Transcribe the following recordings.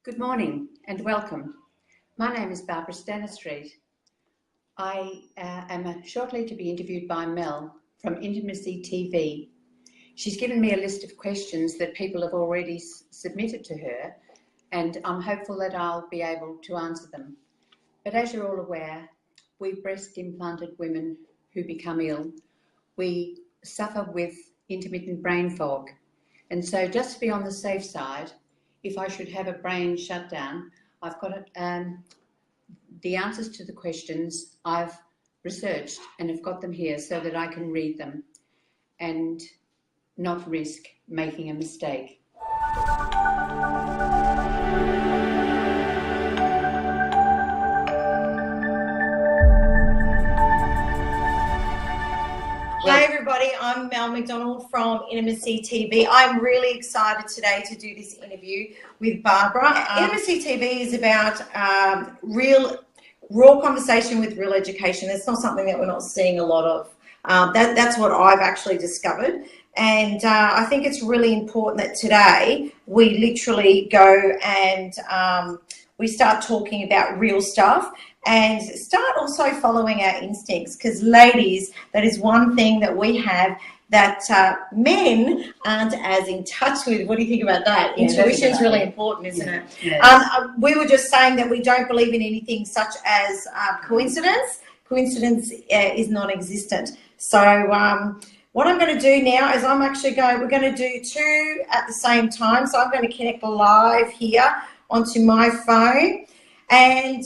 Good morning and welcome. My name is Barbara Stanistreet. I am shortly to be interviewed by Mel from intimacyTV. She's given me a list of questions that people have already submitted to her, and I'm hopeful that I'll be able to answer them. But as you're all aware, we breast implanted women who become ill, we suffer with intermittent brain fog. And so just to be on the safe side, if I should have a brain shutdown, I've got the answers to the questions I've researched and have got them here so that I can read them and not risk making a mistake. Hi everybody, I'm Mel Macdonald from intimacyTV. I'm really excited today to do this interview with Barbara. intimacyTV is about raw conversation with real education. It's not something that we're not seeing a lot of. That's what I've actually discovered. And I think it's really important that today we literally go and we start talking about real stuff and start also following our instincts, because ladies, that is one thing that we have that men aren't as in touch with. What do you think about that? Yeah, intuition is really important, isn't it? Yeah. We were just saying that we don't believe in anything such as coincidence. Coincidence is non-existent. So what I'm going to do now is we're going to do two at the same time. So I'm going to connect live here onto my phone, and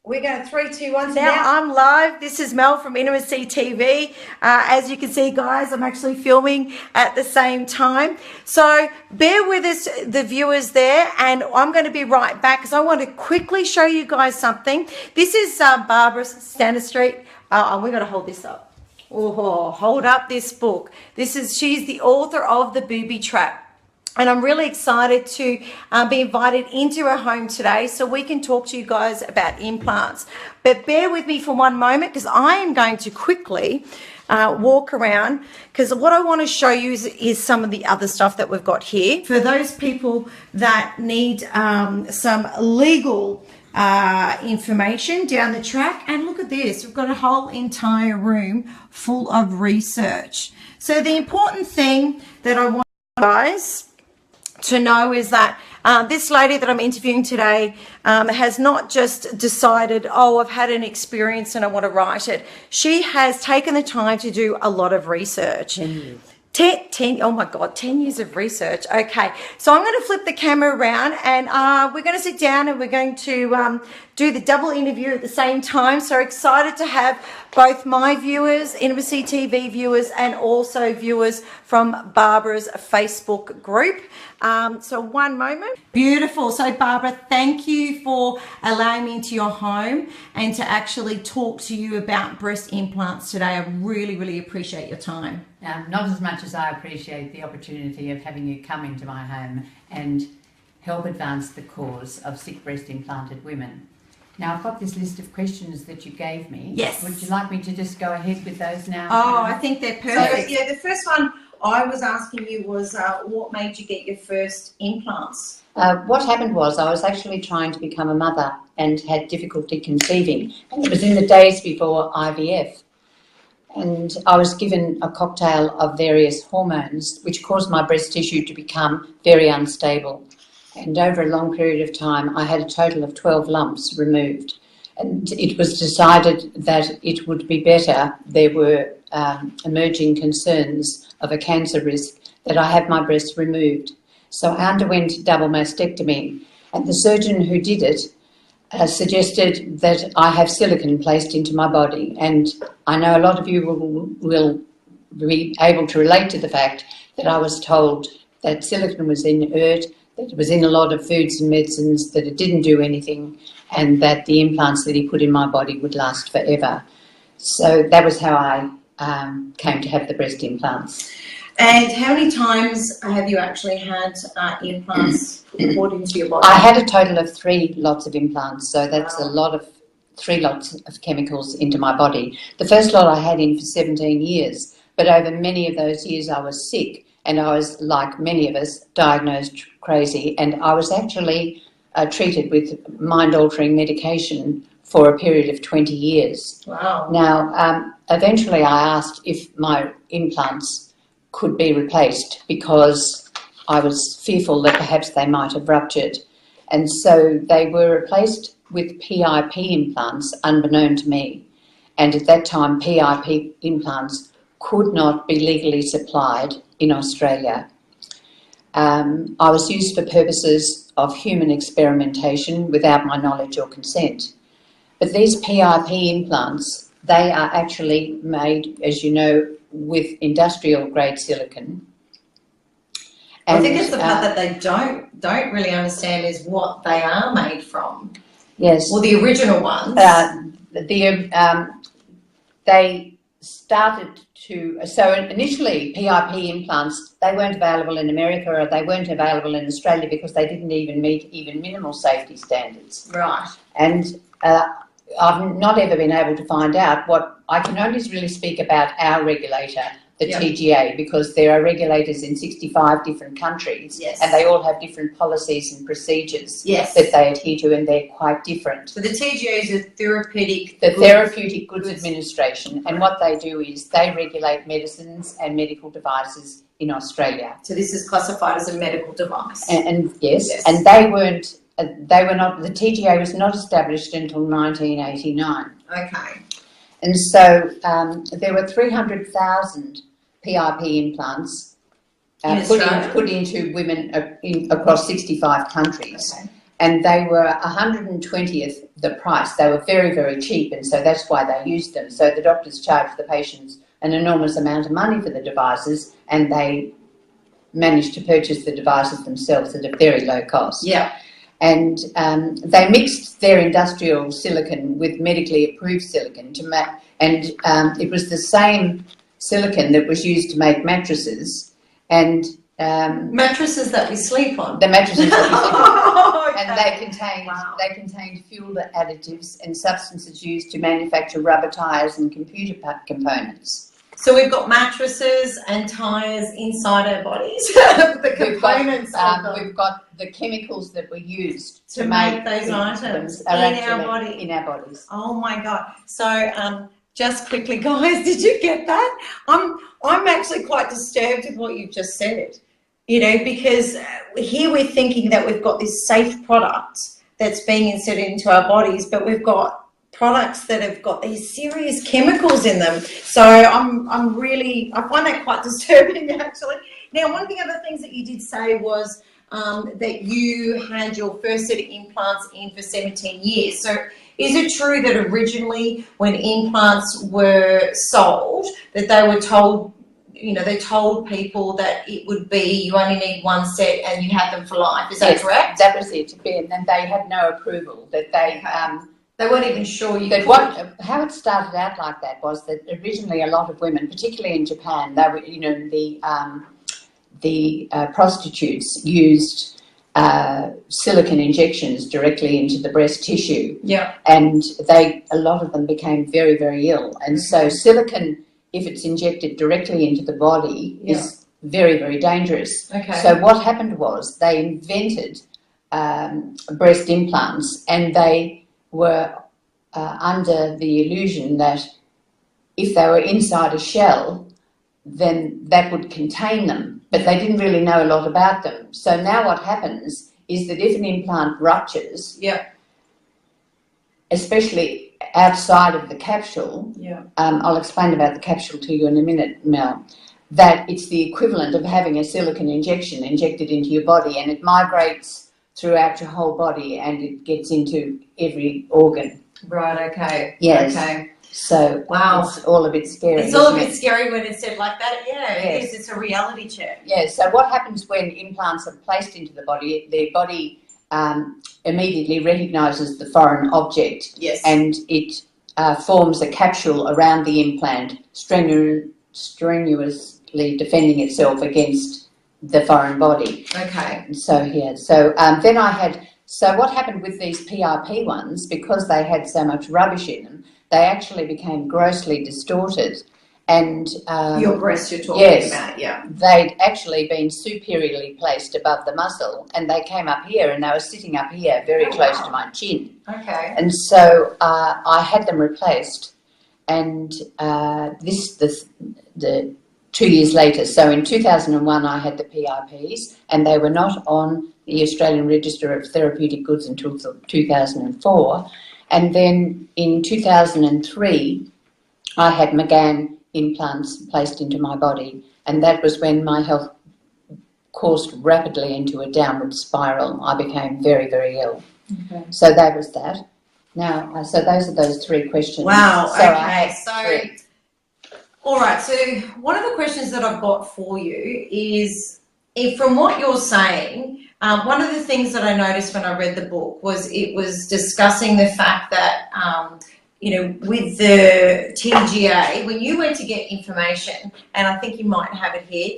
we're going to 3, 2, 1. So now I'm live. This is Mel from intimacyTV. As you can see, guys, I'm actually filming at the same time. So bear with us, the viewers there, and I'm going to be right back because I want to quickly show you guys something. This is Barbara Stanistreet. We're going to hold this up. Oh, hold up this book. She's the author of The Boobie Trap. And I'm really excited to be invited into her home today so we can talk to you guys about implants. But bear with me for one moment because I am going to quickly walk around, because what I want to show you is some of the other stuff that we've got here. For those people that need some legal information down the track, and look at this, we've got a whole entire room full of research. So the important thing that I want you guys to know is that this lady that I'm interviewing today has not just decided, oh, I've had an experience and I want to write it. She has taken the time to do a lot of research. 10, oh my God, 10 years of research. Okay, so I'm going to flip the camera around and we're going to sit down and we're going to do the double interview at the same time. So excited to have both my viewers, intimacyTV viewers, and also viewers from Barbara's Facebook group. So one moment. Beautiful. So Barbara, thank you for allowing me into your home and to actually talk to you about breast implants today. I really, really appreciate your time. Not as much as I appreciate the opportunity of having you come into my home and help advance the cause of sick breast implanted women. Now, I've got this list of questions that you gave me. Yes. Would you like me to just go ahead with those now? Oh, I think they're perfect. So, yeah, the first one I was asking you was what made you get your first implants? What happened was I was actually trying to become a mother and had difficulty conceiving. And it was in the days before IVF. And I was given a cocktail of various hormones which caused my breast tissue to become very unstable. And over a long period of time, I had a total of 12 lumps removed. And it was decided that it would be better, there were emerging concerns of a cancer risk, that I have my breast removed. So I underwent double mastectomy, and the surgeon who did it suggested that I have silicone placed into my body. And I know a lot of you will be able to relate to the fact that I was told that silicone was inert, that it was in a lot of foods and medicines, that it didn't do anything, and that the implants that he put in my body would last forever. So that was how I came to have the breast implants. And how many times have you actually had implants put into your body? I had a total of 3 lots of implants, so that's a lot of 3 lots of chemicals into my body. The first lot I had in for 17 years, but over many of those years I was sick, and I was, like many of us, diagnosed crazy, and I was actually treated with mind-altering medication for a period of 20 years. Wow. Now, eventually I asked if my implants could be replaced because I was fearful that perhaps they might have ruptured. And so they were replaced with PIP implants, unbeknown to me. And at that time, PIP implants could not be legally supplied in Australia. I was used for purposes of human experimentation without my knowledge or consent. But these PIP implants, they are actually made, as you know, with industrial grade silicone. And, I think it's the part that they don't really understand is what they are made from. Yes. Well, the original ones. They started to, so initially PIP implants, they weren't available in America or they weren't available in Australia because they didn't even meet even minimal safety standards. Right. And I've not ever been able to find out what, I can only really speak about our regulator, the TGA, because there are regulators in 65 different countries, and they all have different policies and procedures that they adhere to, and they're quite different. So the TGA is the Therapeutic Goods Administration, and what they do is they regulate medicines and medical devices in Australia. So this is classified as a medical device. And and they were not, the TGA was not established until 1989. Okay. And so there were 300,000 PIP implants put into women across 65 countries. Okay. And they were 120th the price. They were very, very cheap, and so that's why they used them. So the doctors charged the patients an enormous amount of money for the devices, and they managed to purchase the devices themselves at a very low cost. Yeah. And they mixed their industrial silicone with medically approved silicone to make, and it was the same silicone that was used to make mattresses and mattresses that we sleep on. The mattresses that we sleep on, okay. And they contained fuel additives and substances used to manufacture rubber tires and computer components. So we've got mattresses and tires inside our bodies. The components we've got the chemicals that were used to make those items in our body. In our bodies. Oh my God! So just quickly, guys, did you get that? I'm actually quite disturbed with what you've just said. You know, because here we're thinking that we've got this safe product that's being inserted into our bodies, but we've got products that have got these serious chemicals in them. So I find that quite disturbing actually. Now, one of the other things that you did say was that you had your first set of implants in for 17 years. So is it true that originally when implants were sold that they were told, you know, they told people that it would be you only need one set and you have them for life? Is that correct? That was it. And then they had no approval. That they weren't even sure you could. How it started out like that was that originally a lot of women, particularly in Japan, they were, you know, the prostitutes used silicone injections directly into the breast tissue. Yeah. And a lot of them became very, very ill. And so silicone, if it's injected directly into the body, is very, very dangerous. Okay. So what happened was they invented breast implants, and they were under the illusion that if they were inside a shell, then that would contain them, but they didn't really know a lot about them. So now what happens is that if an implant ruptures, especially outside of the capsule, I'll explain about the capsule to you in a minute, Mel, that it's the equivalent of having a silicone injection injected into your body, and it migrates throughout your whole body and it gets into every organ. Right, okay. Yes. Okay. So it's all a bit scary. It's all a bit scary when it's said like that. Yeah, it is. It's a reality check. Yeah, so what happens when implants are placed into the body, their body immediately recognises the foreign object, and it forms a capsule around the implant, strenuously defending itself against the foreign body. Okay. So, then I had, so what happened with these PIP ones, because they had so much rubbish in them, they actually became grossly distorted, And your breasts you're talking yes, about, yeah. They'd actually been superiorly placed above the muscle, and they came up here, and they were sitting up here very close to my chin. Okay. And so I had them replaced, and the 2 years later, so in 2001 I had the PRPs, and they were not on the Australian Register of Therapeutic Goods until 2004. And then in 2003 I had McGann implants placed into my body, and that was when my health coursed rapidly into a downward spiral. I became very, very ill. Okay. So that was that. Now, so those are those three questions. Wow, so okay. So, all right, so one of the questions that I've got for you is, if from what you're saying, one of the things that I noticed when I read the book was it was discussing the fact that, you know, with the TGA, when you went to get information, and I think you might have it here,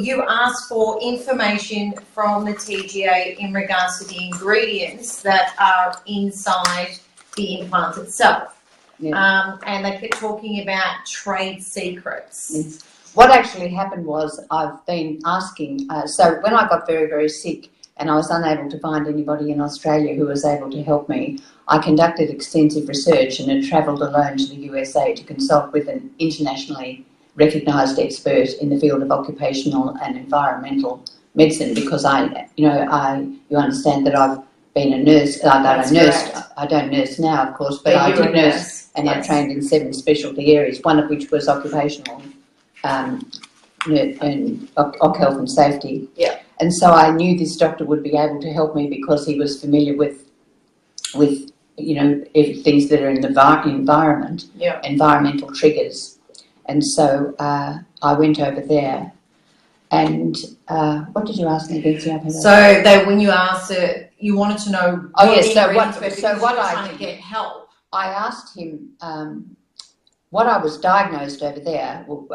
you asked for information from the TGA in regards to the ingredients that are inside the implant itself. Yeah. And they kept talking about trade secrets. Yes. What actually happened was I've been asking, so when I got very, very sick and I was unable to find anybody in Australia who was able to help me, I conducted extensive research and had travelled alone to the USA to consult with an internationally recognised expert in the field of occupational and environmental medicine, because you understand that I've been a nurse. I don't nurse now, of course, but I did nurse, and yes. I trained in 7 specialty areas, one of which was occupational and health and safety. Yeah. And so I knew this doctor would be able to help me because he was familiar with you know, things that are in the environment, yeah. environmental triggers. And so I went over there. And what did you ask me, Betsy? So when you asked it, you wanted to know. Oh yes. So what I did, get help. I asked him what I was diagnosed over there. Well,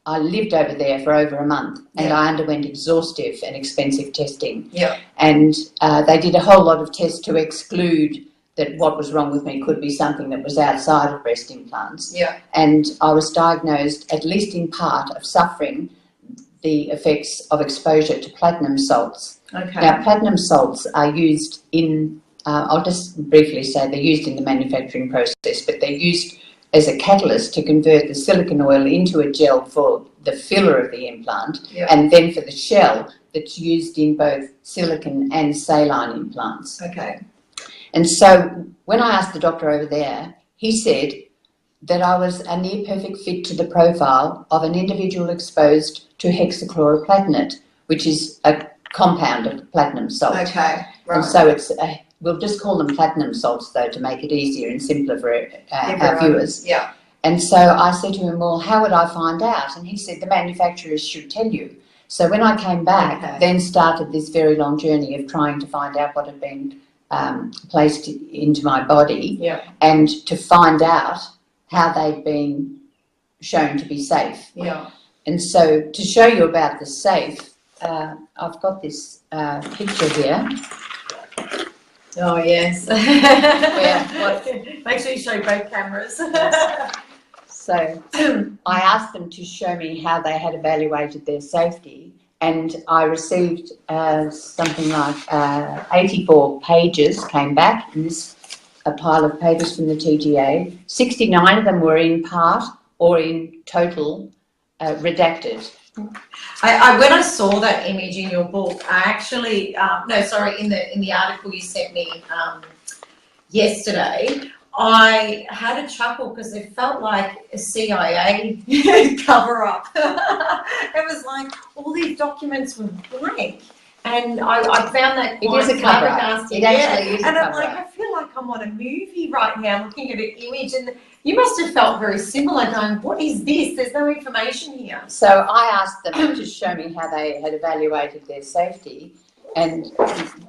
I lived over there for over a month, and yeah. I underwent exhaustive and expensive testing. Yeah. And they did a whole lot of tests to exclude that what was wrong with me could be something that was outside of breast implants. Yeah. And I was diagnosed, at least in part, of suffering the effects of exposure to platinum salts. Okay. Now, platinum salts are used in, I'll just briefly say they're used in the manufacturing process, but they're used as a catalyst to convert the silicone oil into a gel for the filler of the implant, yeah. and then for the shell that's used in both silicone and saline implants. Okay. And so when I asked the doctor over there, he said that I was a near perfect fit to the profile of an individual exposed to hexachloroplatinate, which is a compound of platinum salt. Okay, right. And so it's, we'll just call them platinum salts, though, to make it easier and simpler for our viewers. Yeah. And so I said to him, well, how would I find out? And he said, the manufacturers should tell you. So when I came back, then started this very long journey of trying to find out what had been placed into my body, yeah. and to find out how they'd been shown to be safe. Yeah. And so to show you about the safe, I've got this picture here. Oh, yes. Where, make sure you show both cameras. So I asked them to show me how they had evaluated their safety, and I received something like 84 pages came back in this a pile of papers from the TGA. 69 of them were in part or in total redacted. When I saw that image in your book, I actually in the article you sent me yesterday, I had a chuckle because it felt like a CIA cover-up. It was like all these documents were blank, and I found that quite flabbergasting. It actually is a cover-up. And I'm like, I feel like I'm on a movie right now, looking at an image, and you must have felt very similar, going, "What is this? There's no information here." So I asked them to show me how they had evaluated their safety, and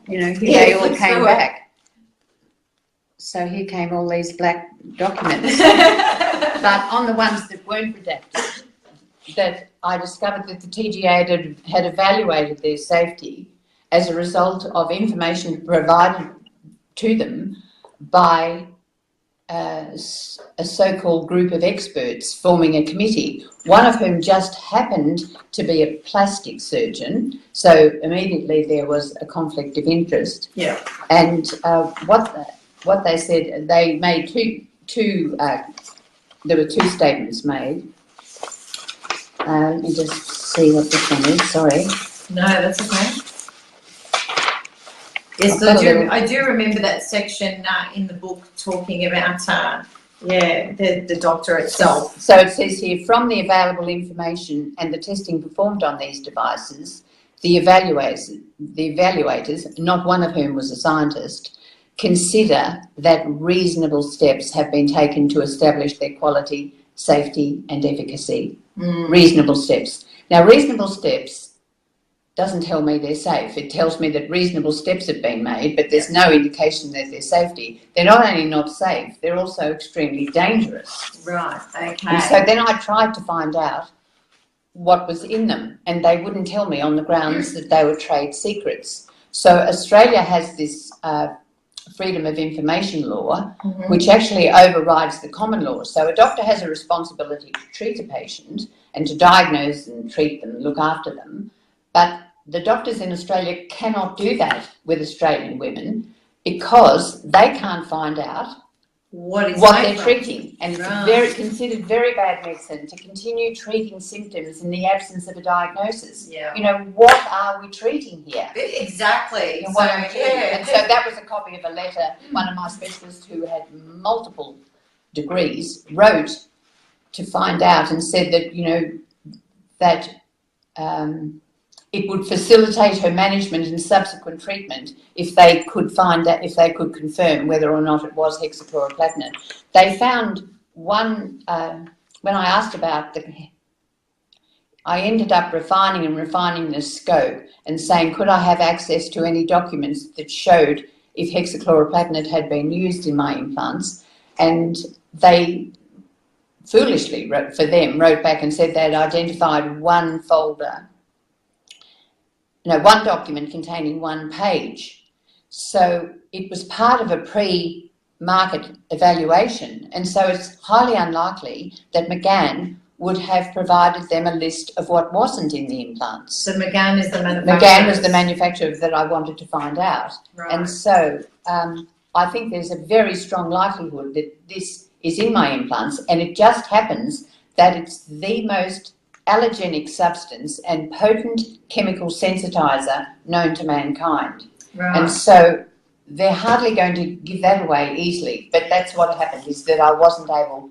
they all came back. So here came all these black documents. But on the ones that weren't redacted, that I discovered that the TGA had evaluated their safety as a result of information provided to them by a so-called group of experts forming a committee, one of whom just happened to be a plastic surgeon, so immediately there was a conflict of interest. Yeah. And what they said, they made there were two statements made. Let me just see what this one is, sorry. No, that's okay. Yes, I do remember that section in the book talking about, the doctor itself. So it says here, from the available information and the testing performed on these devices, the evaluators, not one of whom was a scientist, consider that reasonable steps have been taken to establish their quality, safety and efficacy. Reasonable steps. Now, reasonable steps doesn't tell me they're safe. It tells me that reasonable steps have been made, but there's no indication that they're safety. They're not only not safe, they're also extremely dangerous. Right, okay. And so then I tried to find out what was in them, and they wouldn't tell me on the grounds that they were trade secrets. So Australia has this freedom of information law, which actually overrides the common law. So a doctor has a responsibility to treat a patient and to diagnose and treat them, look after them. But the doctors in Australia cannot do that with Australian women because they can't find out what they're treating. And it's considered very bad medicine to continue treating symptoms in the absence of a diagnosis. Yeah. You know, what are we treating here? Exactly. And so that was a copy of a letter one of my specialists who had multiple degrees wrote to find out and said that, you know, that it would facilitate her management and subsequent treatment if they could find that, if they could confirm whether or not it was hexachloroplatinate. They found one, when I asked about I ended up refining the scope and saying, could I have access to any documents that showed if hexachloroplatinate had been used in my implants? And they foolishly, wrote back and said they'd identified one folder, one document containing one page. So it was part of a pre-market evaluation. And so it's highly unlikely that McGann would have provided them a list of what wasn't in the implants. So McGann is the manufacturer? McGann was the manufacturer that I wanted to find out. Right. And so I think there's a very strong likelihood that this is in my implants, and it just happens that it's the most allergenic substance and potent chemical sensitizer known to mankind. Right. And so they're hardly going to give that away easily. But that's what happened, is that I wasn't able.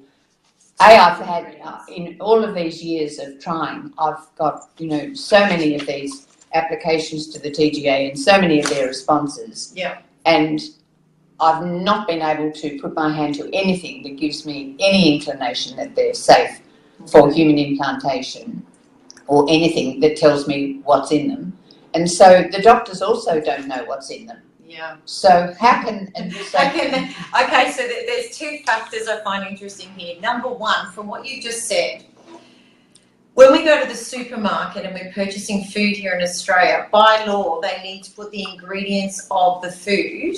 I've had, in all of these years of trying, I've got, so many of these applications to the TGA and so many of their responses. Yeah. And I've not been able to put my hand to anything that gives me any inclination that they're safe for human implantation, or anything that tells me what's in them. And so the doctors also don't know what's in them. Yeah. So how can... Okay, so there's two factors I find interesting here. Number one, from what you just said, when we go to the supermarket and we're purchasing food here in Australia, by law, they need to put the ingredients of the food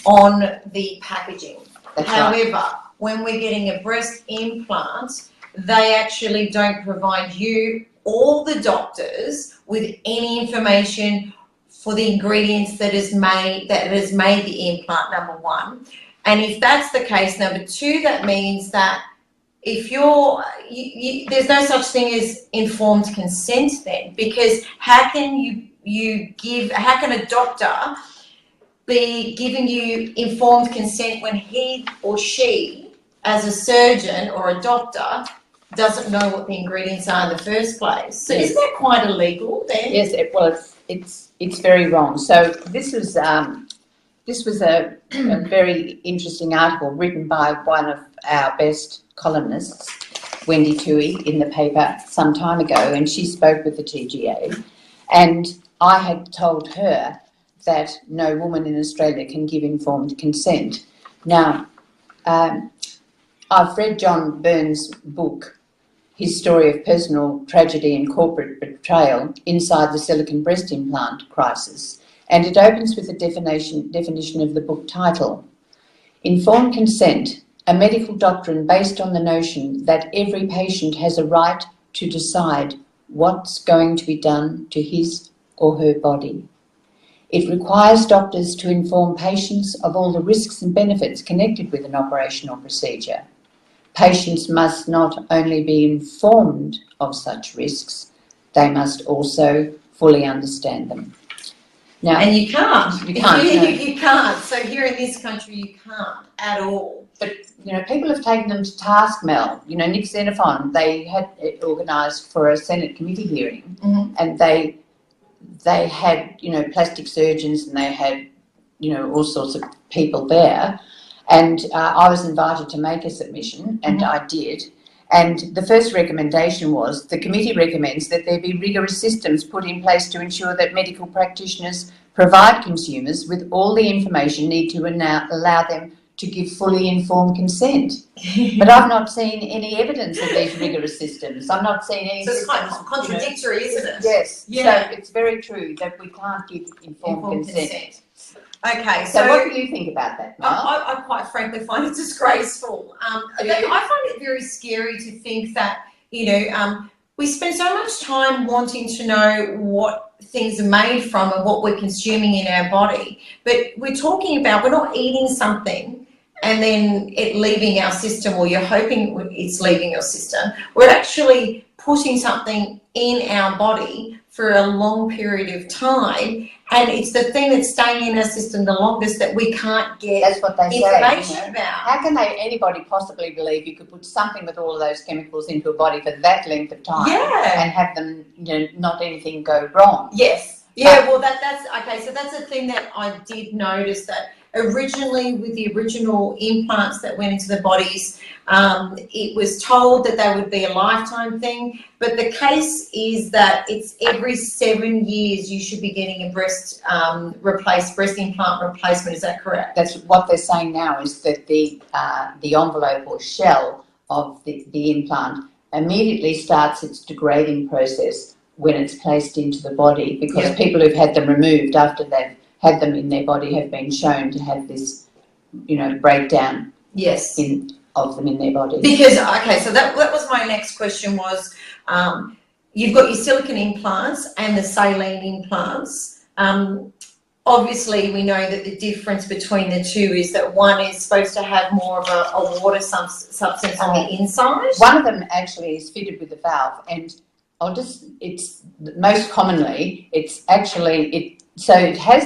on the packaging. That's However, right. When we're getting a breast implant, they actually don't provide you or the doctors with any information for the ingredients that has made the implant, number one. And if that's the case, number two, that means that if there's no such thing as informed consent then, because how can a doctor be giving you informed consent when he or she, as a surgeon or a doctor, doesn't know what the ingredients are in the first place? So yes. Isn't that quite illegal then? Yes, it's very wrong. So this was a very interesting article written by one of our best columnists, Wendy Toohey, in the paper some time ago, and she spoke with the TGA, and I had told her that no woman in Australia can give informed consent. Now, I've read John Byrne's book, his story of personal tragedy and corporate betrayal inside the silicone breast implant crisis, and it opens with a definition of the book title. Informed consent a medical doctrine based on the notion that every patient has a right to decide what's going to be done to his or her body. It requires doctors to inform patients of all the risks and benefits connected with an operation or procedure. Patients must not only be informed of such risks, they must also fully understand them. Now, and you can't. You can't. No. You can't. So here in this country, you can't at all. But, you know, people have taken them to task, Mel. You know, Nick Xenophon, they had it organised for a Senate committee hearing, and they had, you know, plastic surgeons, and they had, you know, all sorts of people there. And I was invited to make a submission, and I did. And the first recommendation was, the committee recommends that there be rigorous systems put in place to ensure that medical practitioners provide consumers with all the information needed to allow them to give fully informed consent. But I've not seen any evidence of these rigorous systems. I've not seen any. So it's quite contradictory, isn't it? Yes. Yeah. So it's very true that we can't give informed consent. Okay, so what do you think about that, Mel? I quite frankly find it disgraceful. I find it very scary to think that, you know, we spend so much time wanting to know what things are made from and what we're consuming in our body. But we're talking about, we're not eating something and then it leaving our system, or you're hoping it's leaving your system. We're actually putting something in our body for a long period of time, and it's the thing that's staying in our system the longest that we can't get That's what they information say, you know? about. How can anybody possibly believe you could put something with all of those chemicals into a body for that length of time, and have them, you know, not anything go wrong? Yes. Yeah, well, that's okay. So that's the thing that I did notice, that originally with the original implants that went into the bodies, it was told that they would be a lifetime thing, but the case is that it's every 7 years you should be getting a breast implant replacement. Is that correct? That's what they're saying now, is that the envelope or shell of the implant immediately starts its degrading process when it's placed into the body, because people who've had them removed after they've had them in their body have been shown to have this, you know, breakdown of them in their body. Because, okay, so that was my next question was, you've got your silicone implants and the saline implants. Obviously, we know that the difference between the two is that one is supposed to have more of a water substance on the inside. One of them actually is fitted with a valve, and it's most commonly, it's actually, so it has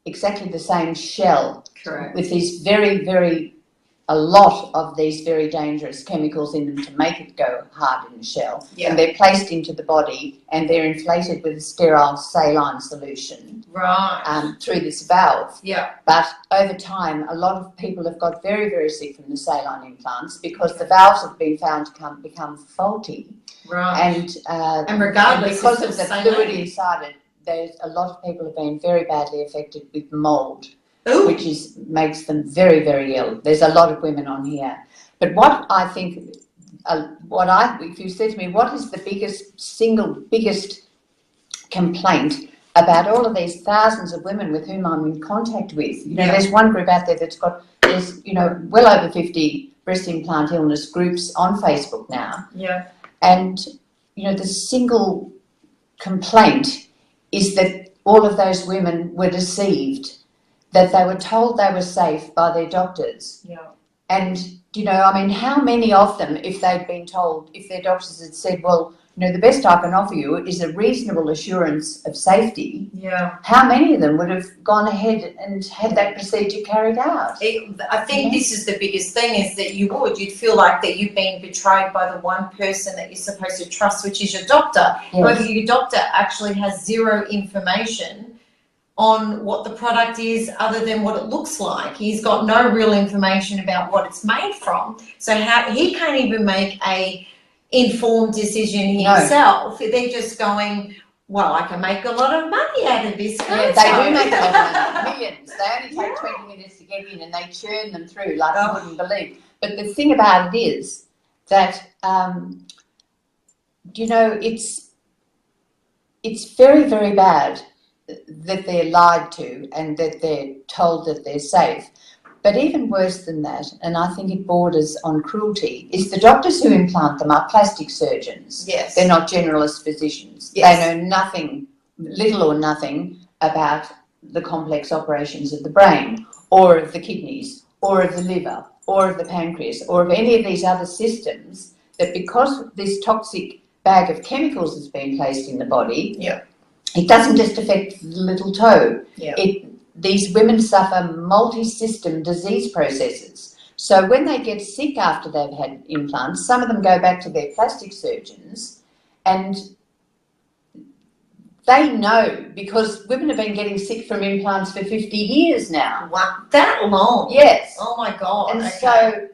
exactly the same shell. Correct. With these a lot of these very dangerous chemicals in them to make it go hard in the shell. Yeah. And they're placed into the body, and they're inflated with a sterile saline solution. Right. Through this valve. Yeah. But over time, a lot of people have got very, very sick from the saline implants because the valves have been found to become faulty. Right. And regardless, because of the fluid inside it, there's a lot of people have been very badly affected with mould. Ooh. Which makes them very, very ill. There's a lot of women on here. But what I think, if you said to me, what is the biggest complaint about all of these thousands of women with whom I'm in contact with? You know, there's one group out there there's, you know, well over 50 breast implant illness groups on Facebook now. Yeah. And, you know, the single complaint is that all of those women were deceived, that they were told they were safe by their doctors. Yeah. And, you know, I mean, how many of them, if they'd been told, if their doctors had said, well, you know, the best I can offer you is a reasonable assurance of safety, how many of them would have gone ahead and had that procedure carried out? I think this is the biggest thing, is that you'd feel like that you've been betrayed by the one person that you're supposed to trust, which is your doctor. Yes. But your doctor actually has zero information on what the product is other than what it looks like. He's got no real information about what it's made from. So he can't even make a informed decision himself. No. They're just going, well, I can make a lot of money out of this. Yeah, they do make a lot of money, millions. They only take 20 minutes to get in, and they churn them through like you wouldn't believe. But the thing about it is that, you know, it's very, very bad that they're lied to and that they're told that they're safe. But even worse than that, and I think it borders on cruelty, is the doctors who implant them are plastic surgeons. Yes. They're not generalist physicians. Yes. They know nothing, little or nothing, about the complex operations of the brain, or of the kidneys, or of the liver, or of the pancreas, or of any of these other systems, that because this toxic bag of chemicals has been placed in the body, yeah, it doesn't just affect the little toe. Yeah. These women suffer multi-system disease processes. So when they get sick after they've had implants, some of them go back to their plastic surgeons, and they know, because women have been getting sick from implants for 50 years now. Wow, that long? Yes. Oh my God. And okay. so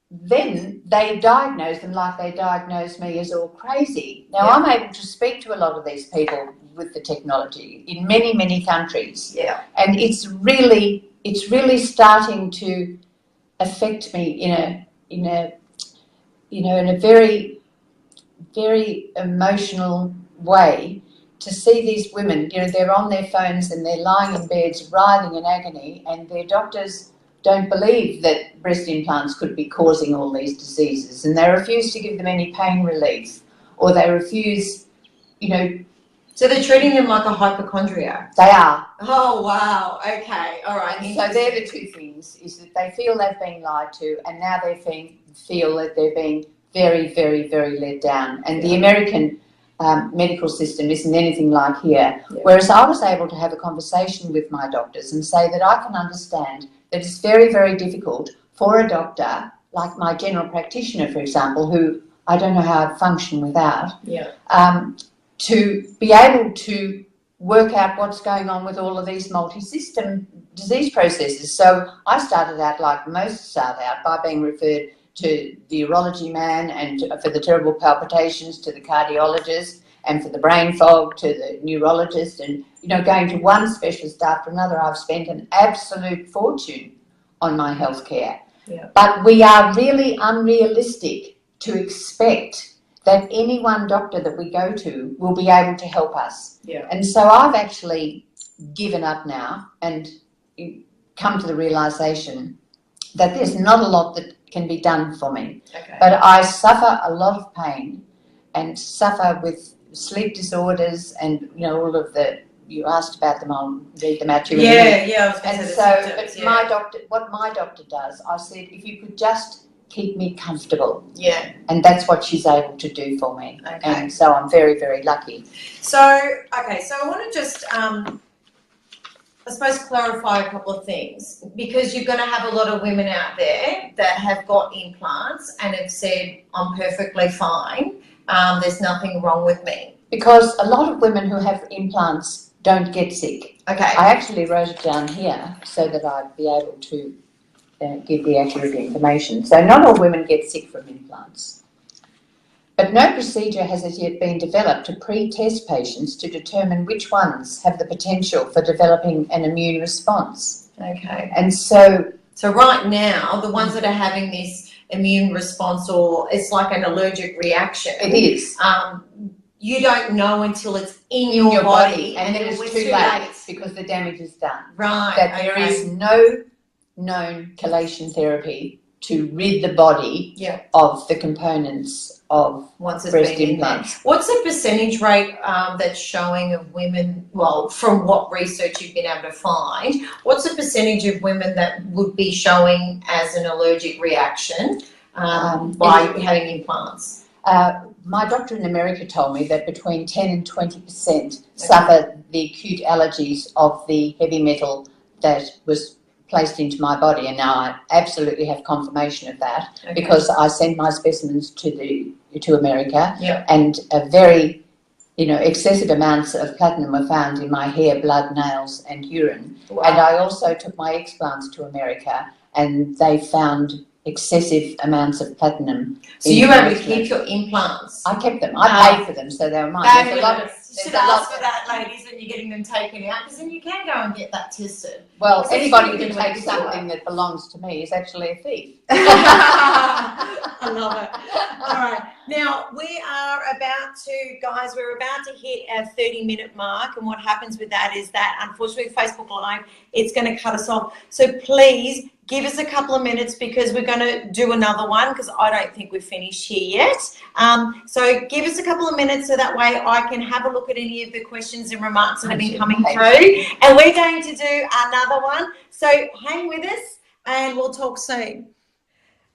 then they diagnose them like they diagnose me as all crazy. Now, I'm able to speak to a lot of these people with the technology in many, many countries. Yeah. And it's really starting to affect me in a very, very emotional way, to see these women, they're on their phones and they're lying in beds writhing in agony, and their doctors don't believe that breast implants could be causing all these diseases, and they refuse to give them any pain relief, or they refuse, So they're treating them like a hypochondriac? They are. Oh, wow. Okay. All right. And so they're the two things, is that they feel they've been lied to, and now they feel that they're being very, very, very let down. And the American medical system isn't anything like here. Yeah. Whereas I was able to have a conversation with my doctors and say that I can understand that it's very, very difficult for a doctor, like my general practitioner, for example, who I don't know how I'd function without, to be able to work out what's going on with all of these multi-system disease processes. So I started out, like most start out, by being referred to the urology man, and for the terrible palpitations to the cardiologist, and for the brain fog to the neurologist, and going to one specialist after another. I've spent an absolute fortune on my healthcare. Yeah. But we are really unrealistic to expect that any one doctor that we go to will be able to help us. Yeah. And so I've actually given up now and come to the realisation that there's not a lot that can be done for me. Okay. But I suffer a lot of pain and suffer with sleep disorders and, all of the, you asked about them, I'll read them out to you. Yeah. And so, but my doctor, what my doctor does, I said, if you could just keep me comfortable. Yeah. And that's what she's able to do for me. Okay. And so I'm very, very lucky. So, okay, so I want to just, I suppose, clarify a couple of things, because you're going to have a lot of women out there that have got implants and have said, I'm perfectly fine, there's nothing wrong with me. Because a lot of women who have implants don't get sick. Okay. I actually wrote it down here so that I'd be able to give the accurate information. So not all women get sick from implants. But no procedure has as yet been developed to pre-test patients to determine which ones have the potential for developing an immune response. Okay. And so right now, the ones that are having this immune response, or it's like an allergic reaction. It is. You don't know until it's in your body. And then it's too late because the damage is done. Right. That there is no known chelation therapy to rid the body of the components of breast implants. What's the percentage rate that's showing of women, well, from what research you've been able to find, what's the percentage of women that would be showing as an allergic reaction by having implants? My doctor in America told me that between 10 and 20% suffer the acute allergies of the heavy metal that was placed into my body, and now I absolutely have confirmation of that because I sent my specimens to America, and a very excessive amounts of platinum were found in my hair, blood, nails, and urine. Wow. And I also took my explants to America, and they found excessive amounts of platinum. So you were able to keep your implants? I kept them. I paid for them, so they were mine. There's a lot of, should ask for that, ladies and when you're getting them taken out, because then you can go and get that tested. Well, anybody who can takes something that belongs to me is actually a thief. I love it. All right. Now, we are about to, guys, we're about to hit our 30-minute mark. And what happens with that is that, unfortunately, Facebook Live, it's going to cut us off. So please give us a couple of minutes, because we're going to do another one, because I don't think we're finished here yet. So give us a couple of minutes so that way I can have a look at any of the questions and remarks that have been coming through. And we're going to do another one. So hang with us and we'll talk soon.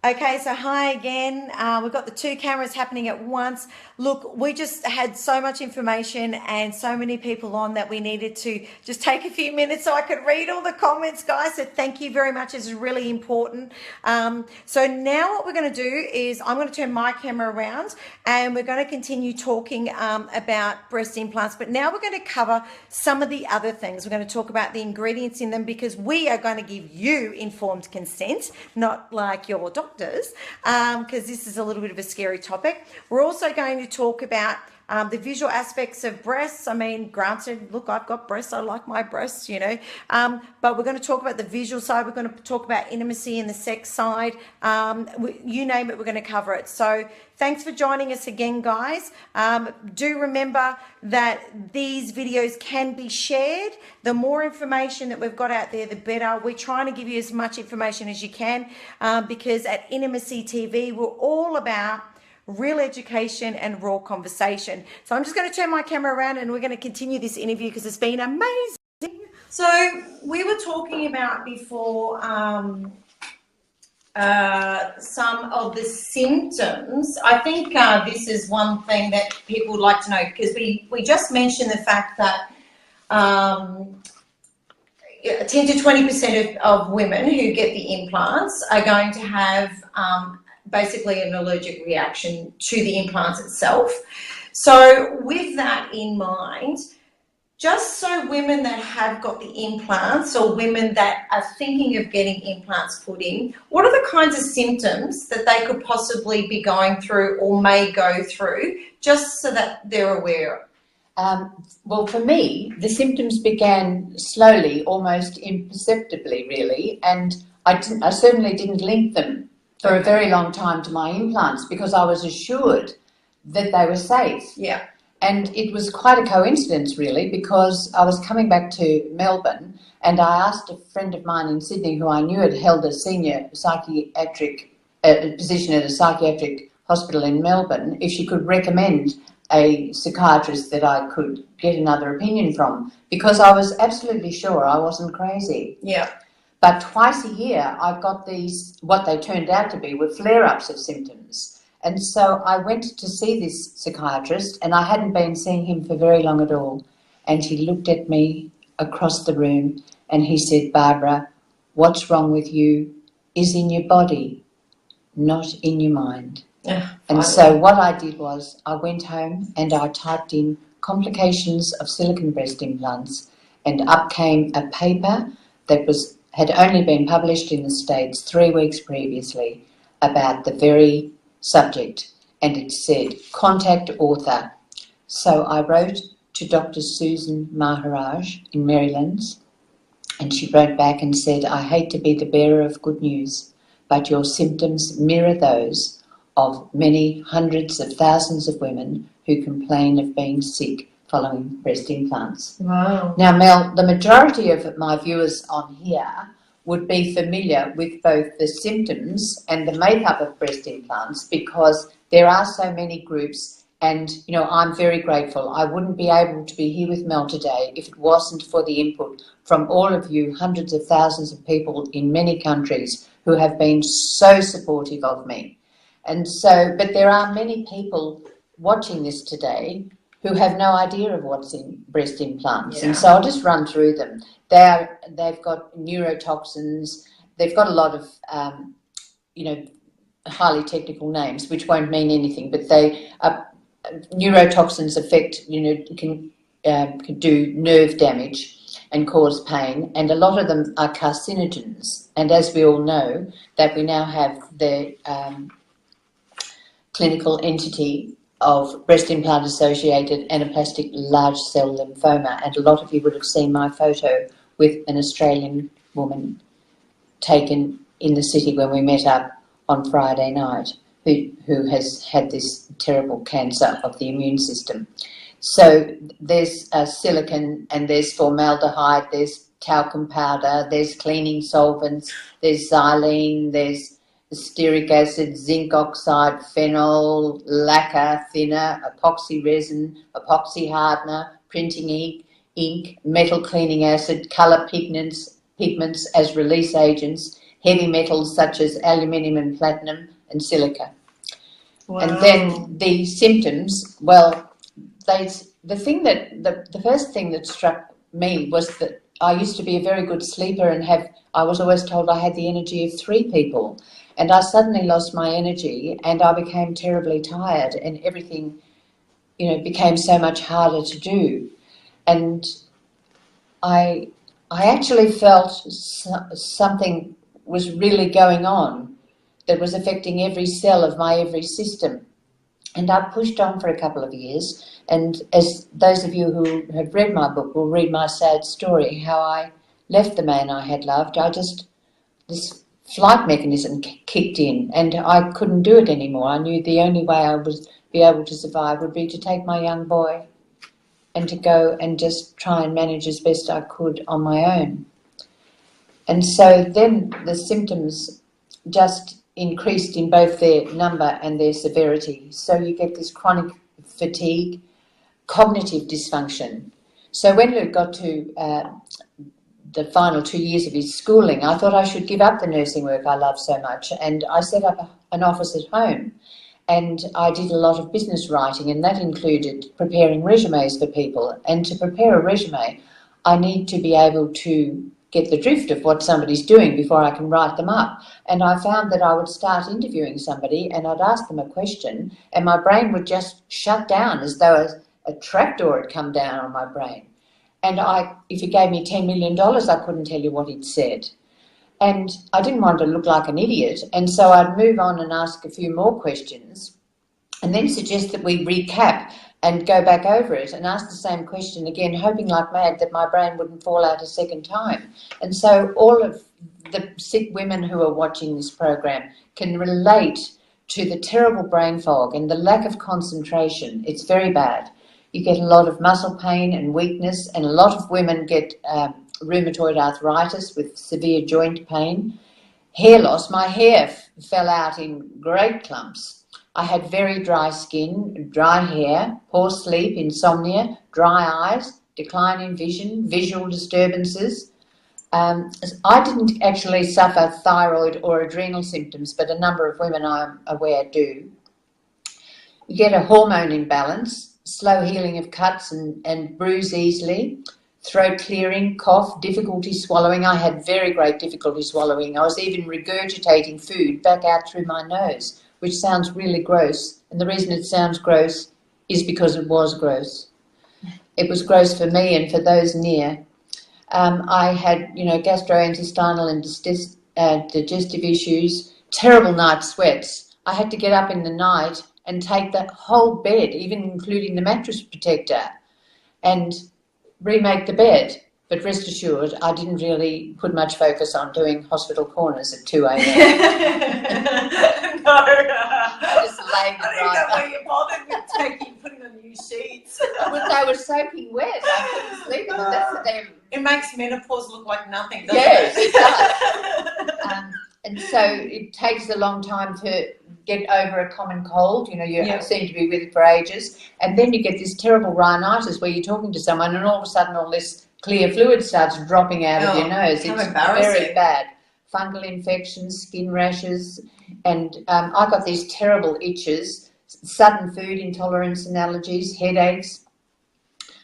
Okay, so hi again. We've got the two cameras happening at once. Look, we just had so much information and so many people on that we needed to just take a few minutes so I could read all the comments, guys. So thank you very much. It's really important. So now what we're going to do is I'm going to turn my camera around and we're going to continue talking about breast implants. But now we're going to cover some of the other things. We're going to talk about the ingredients in them, because we are going to give you informed consent, not like your doctor. Because this is a little bit of a scary topic. We're also going to talk about the visual aspects of breasts. I mean, granted, look, I've got breasts. I like my breasts, you know. But we're going to talk about the visual side. We're going to talk about intimacy and the sex side. You name it, we're going to cover it. So thanks for joining us again, guys. Do remember that these videos can be shared. The more information that we've got out there, the better. We're trying to give you as much information as you can, because at intimacyTV, we're all about real education and raw conversation. So I'm just going to turn my camera around and we're going to continue this interview, because it's been amazing. So we were talking about before some of the symptoms. I think this is one thing that people would like to know, because we just mentioned the fact that 10 to 20% of women who get the implants are going to have basically an allergic reaction to the implants itself. So with that in mind, just so women that have got the implants, or women that are thinking of getting implants put in, what are the kinds of symptoms that they could possibly be going through or may go through, just so that they're aware? Well, for me, the symptoms began slowly, almost imperceptibly, really, and I certainly didn't link them for a very long time to my implants, because I was assured that they were safe. Yeah. And it was quite a coincidence, really, because I was coming back to Melbourne and I asked a friend of mine in Sydney, who I knew had held a senior psychiatric position at a psychiatric hospital in Melbourne, if she could recommend a psychiatrist that I could get another opinion from, because I was absolutely sure I wasn't crazy. Yeah. But twice a year, I've got these, what they turned out to be, were flare-ups of symptoms. And so I went to see this psychiatrist, and I hadn't been seeing him for very long at all. And he looked at me across the room and he said, "Barbara, what's wrong with you is in your body, not in your mind." And so what I did was I went home and I typed in complications of silicone breast implants, and up came a paper that had only been published in the States 3 weeks previously about the very subject, and it said, "Contact author." So I wrote to Dr. Susan Maharaj in Maryland, and she wrote back and said, "I hate to be the bearer of good news, but your symptoms mirror those of many hundreds of thousands of women who complain of being sick following breast implants." Wow. Now, Mel, the majority of my viewers on here would be familiar with both the symptoms and the makeup of breast implants, because there are so many groups, and, you know, I'm very grateful. I wouldn't be able to be here with Mel today if it wasn't for the input from all of you, hundreds of thousands of people in many countries who have been so supportive of me. And so, but there are many people watching this today who have no idea of what's in breast implants. Yeah. And so I'll just run through them. They've got neurotoxins. They've got a lot of, you know, highly technical names, which won't mean anything, but neurotoxins affect, you know, can do nerve damage and cause pain. And a lot of them are carcinogens. And as we all know, that we now have the clinical entity of breast implant associated anaplastic large cell lymphoma, and a lot of you would have seen my photo with an Australian woman taken in the city when we met up on Friday night, who has had this terrible cancer of the immune system. So there's silicone, and there's formaldehyde, there's talcum powder, there's cleaning solvents, there's xylene, there's stearic acid, zinc oxide, phenol, lacquer, thinner, epoxy resin, epoxy hardener, printing ink, metal cleaning acid, colour pigments as release agents, heavy metals such as aluminium and platinum, and silica. Wow. And then the symptoms, well, the first thing that struck me was that I used to be a very good sleeper and I was always told I had the energy of 3 people. And I suddenly lost my energy and I became terribly tired, and everything, became so much harder to do. And I actually felt something was really going on that was affecting every cell of my every system. And I pushed on for a couple of years, and as those of you who have read my book will read my sad story, how I left the man I had loved. This flight mechanism kicked in, and I couldn't do it anymore. I knew the only way I would be able to survive would be to take my young boy and to go and just try and manage as best I could on my own. And so then the symptoms just increased in both their number and their severity. So you get this chronic fatigue, cognitive dysfunction. So when Luke got to the final 2 years of his schooling, I thought I should give up the nursing work I love so much, and I set up an office at home, and I did a lot of business writing, and that included preparing resumes for people. And to prepare a resume, I need to be able to get the drift of what somebody's doing before I can write them up. And I found that I would start interviewing somebody and I'd ask them a question and my brain would just shut down as though a trapdoor had come down on my brain. And if you gave me $10 million, I couldn't tell you what he'd said. And I didn't want to look like an idiot. And so I'd move on and ask a few more questions and then suggest that we recap and go back over it and ask the same question again, hoping like mad that my brain wouldn't fall out a second time. And so all of the sick women who are watching this program can relate to the terrible brain fog and the lack of concentration. It's very bad. You get a lot of muscle pain and weakness, and a lot of women get rheumatoid arthritis with severe joint pain. Hair loss. My hair fell out in great clumps. I had very dry skin, dry hair, poor sleep, insomnia, dry eyes, decline in vision, visual disturbances. I didn't actually suffer thyroid or adrenal symptoms, but a number of women I'm aware do. You get a hormone imbalance, slow healing of cuts and bruise easily, throat clearing, cough, difficulty swallowing. I had very great difficulty swallowing. I was even regurgitating food back out through my nose, which sounds really gross. And the reason it sounds gross is because it was gross. It was gross for me and for those near. I had, gastrointestinal and digestive issues, terrible night sweats. I had to get up in the night and take the whole bed, even including the mattress protector, and remake the bed. But rest assured, I didn't really put much focus on doing hospital corners at 2 a.m. No. I just laid I don't know why you bothered with putting on new sheets. They were soaking wet. I couldn't sleep in them. It makes menopause look like nothing, doesn't it? Yes, it does. And so it takes a long time to get over a common cold. You seem to be with it for ages. And then you get this terrible rhinitis where you're talking to someone and all of a sudden all this clear fluid starts dropping out of your nose. It's very bad. Fungal infections, skin rashes, and I got these terrible itches, sudden food intolerance and allergies, headaches.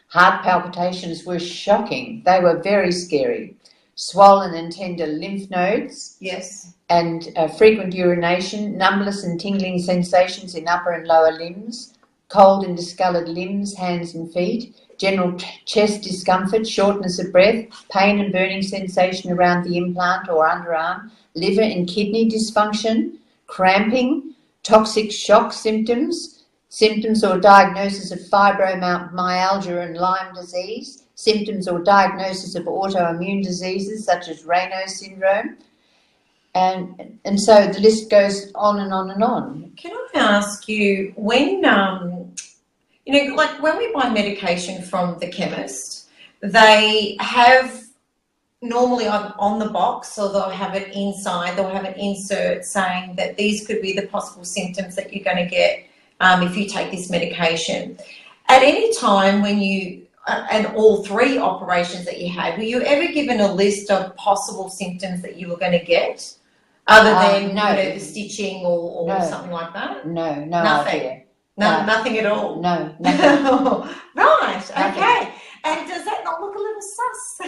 Heart palpitations were shocking. They were very scary. Swollen and tender lymph nodes. Yes. And frequent urination, numbness and tingling sensations in upper and lower limbs, cold and discoloured limbs, hands and feet, general chest discomfort, shortness of breath, pain and burning sensation around the implant or underarm, liver and kidney dysfunction, cramping, toxic shock symptoms, symptoms or diagnosis of fibromyalgia and Lyme disease, symptoms or diagnosis of autoimmune diseases such as Raynaud's syndrome, and so the list goes on and on and on. Can I ask you, when like when we buy medication from the chemist, they have normally on the box, or they'll have it inside, they'll have an insert saying that these could be the possible symptoms that you're going to get if you take this medication. At any time when you, and all 3 operations that you had, were you ever given a list of possible symptoms that you were going to get, other than the stitching or something like that? No, nothing. Idea. Nothing at all? No, nothing. Right, Nothing. Okay. And does that not look a little sus?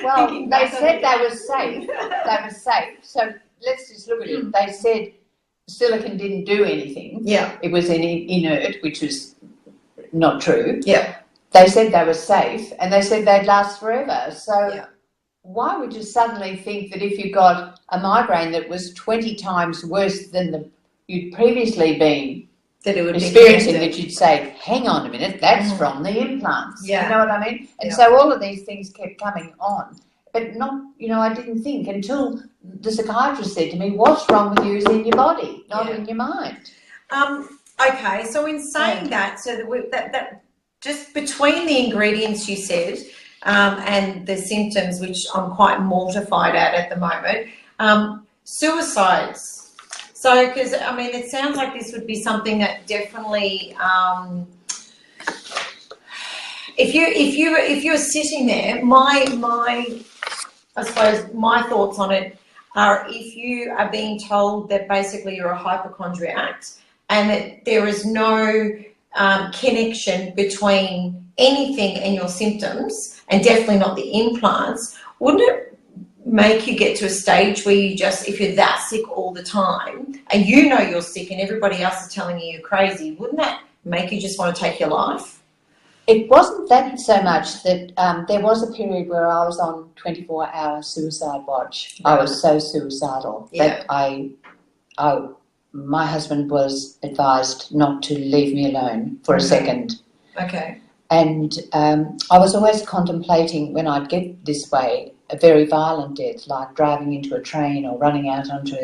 Well, they said they were safe. They were safe. So let's just look at it. They said silicone didn't do anything. Yeah. It was inert, which was not true. Yeah. They said they were safe, and they said they'd last forever. So why would you suddenly think that if you got a migraine that was 20 times worse than you'd previously been that it would experiencing, that you'd say, hang on a minute, that's from the implants. Yeah. You know what I mean? And so all of these things kept coming on. But not, I didn't think until the psychiatrist said to me, what's wrong with you is in your body, not in your mind. Okay, so in saying that, so that just between the ingredients you said and the symptoms, which I'm quite mortified at the moment, suicides. So, because, I mean, it sounds like this would be something that definitely, if you're sitting there, I suppose my thoughts on it are, if you are being told that basically you're a hypochondriac and that there is no connection between anything and your symptoms, and definitely not the implants, wouldn't it make you get to a stage where you just, if you're that sick all the time and you know you're sick and everybody else is telling you you're crazy, wouldn't that make you just want to take your life? It wasn't that so much that there was a period where I was on 24-hour suicide watch. I was so suicidal that my husband was advised not to leave me alone for a second. Okay. And I was always contemplating, when I'd get this way, a very violent death, like driving into a train or running out onto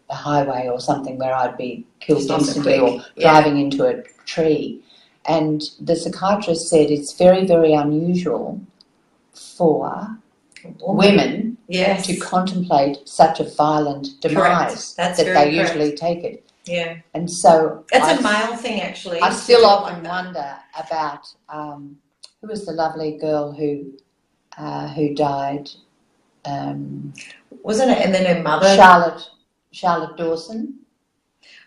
a highway or something where I'd be killed instantly, or driving into a tree. And the psychiatrist said it's very, very unusual for women to contemplate such a violent demise, that they usually take it. Yeah. And so that's a male thing, actually. I still often wonder about who was the lovely girl who died. Wasn't it? And then her mother, Charlotte Dawson.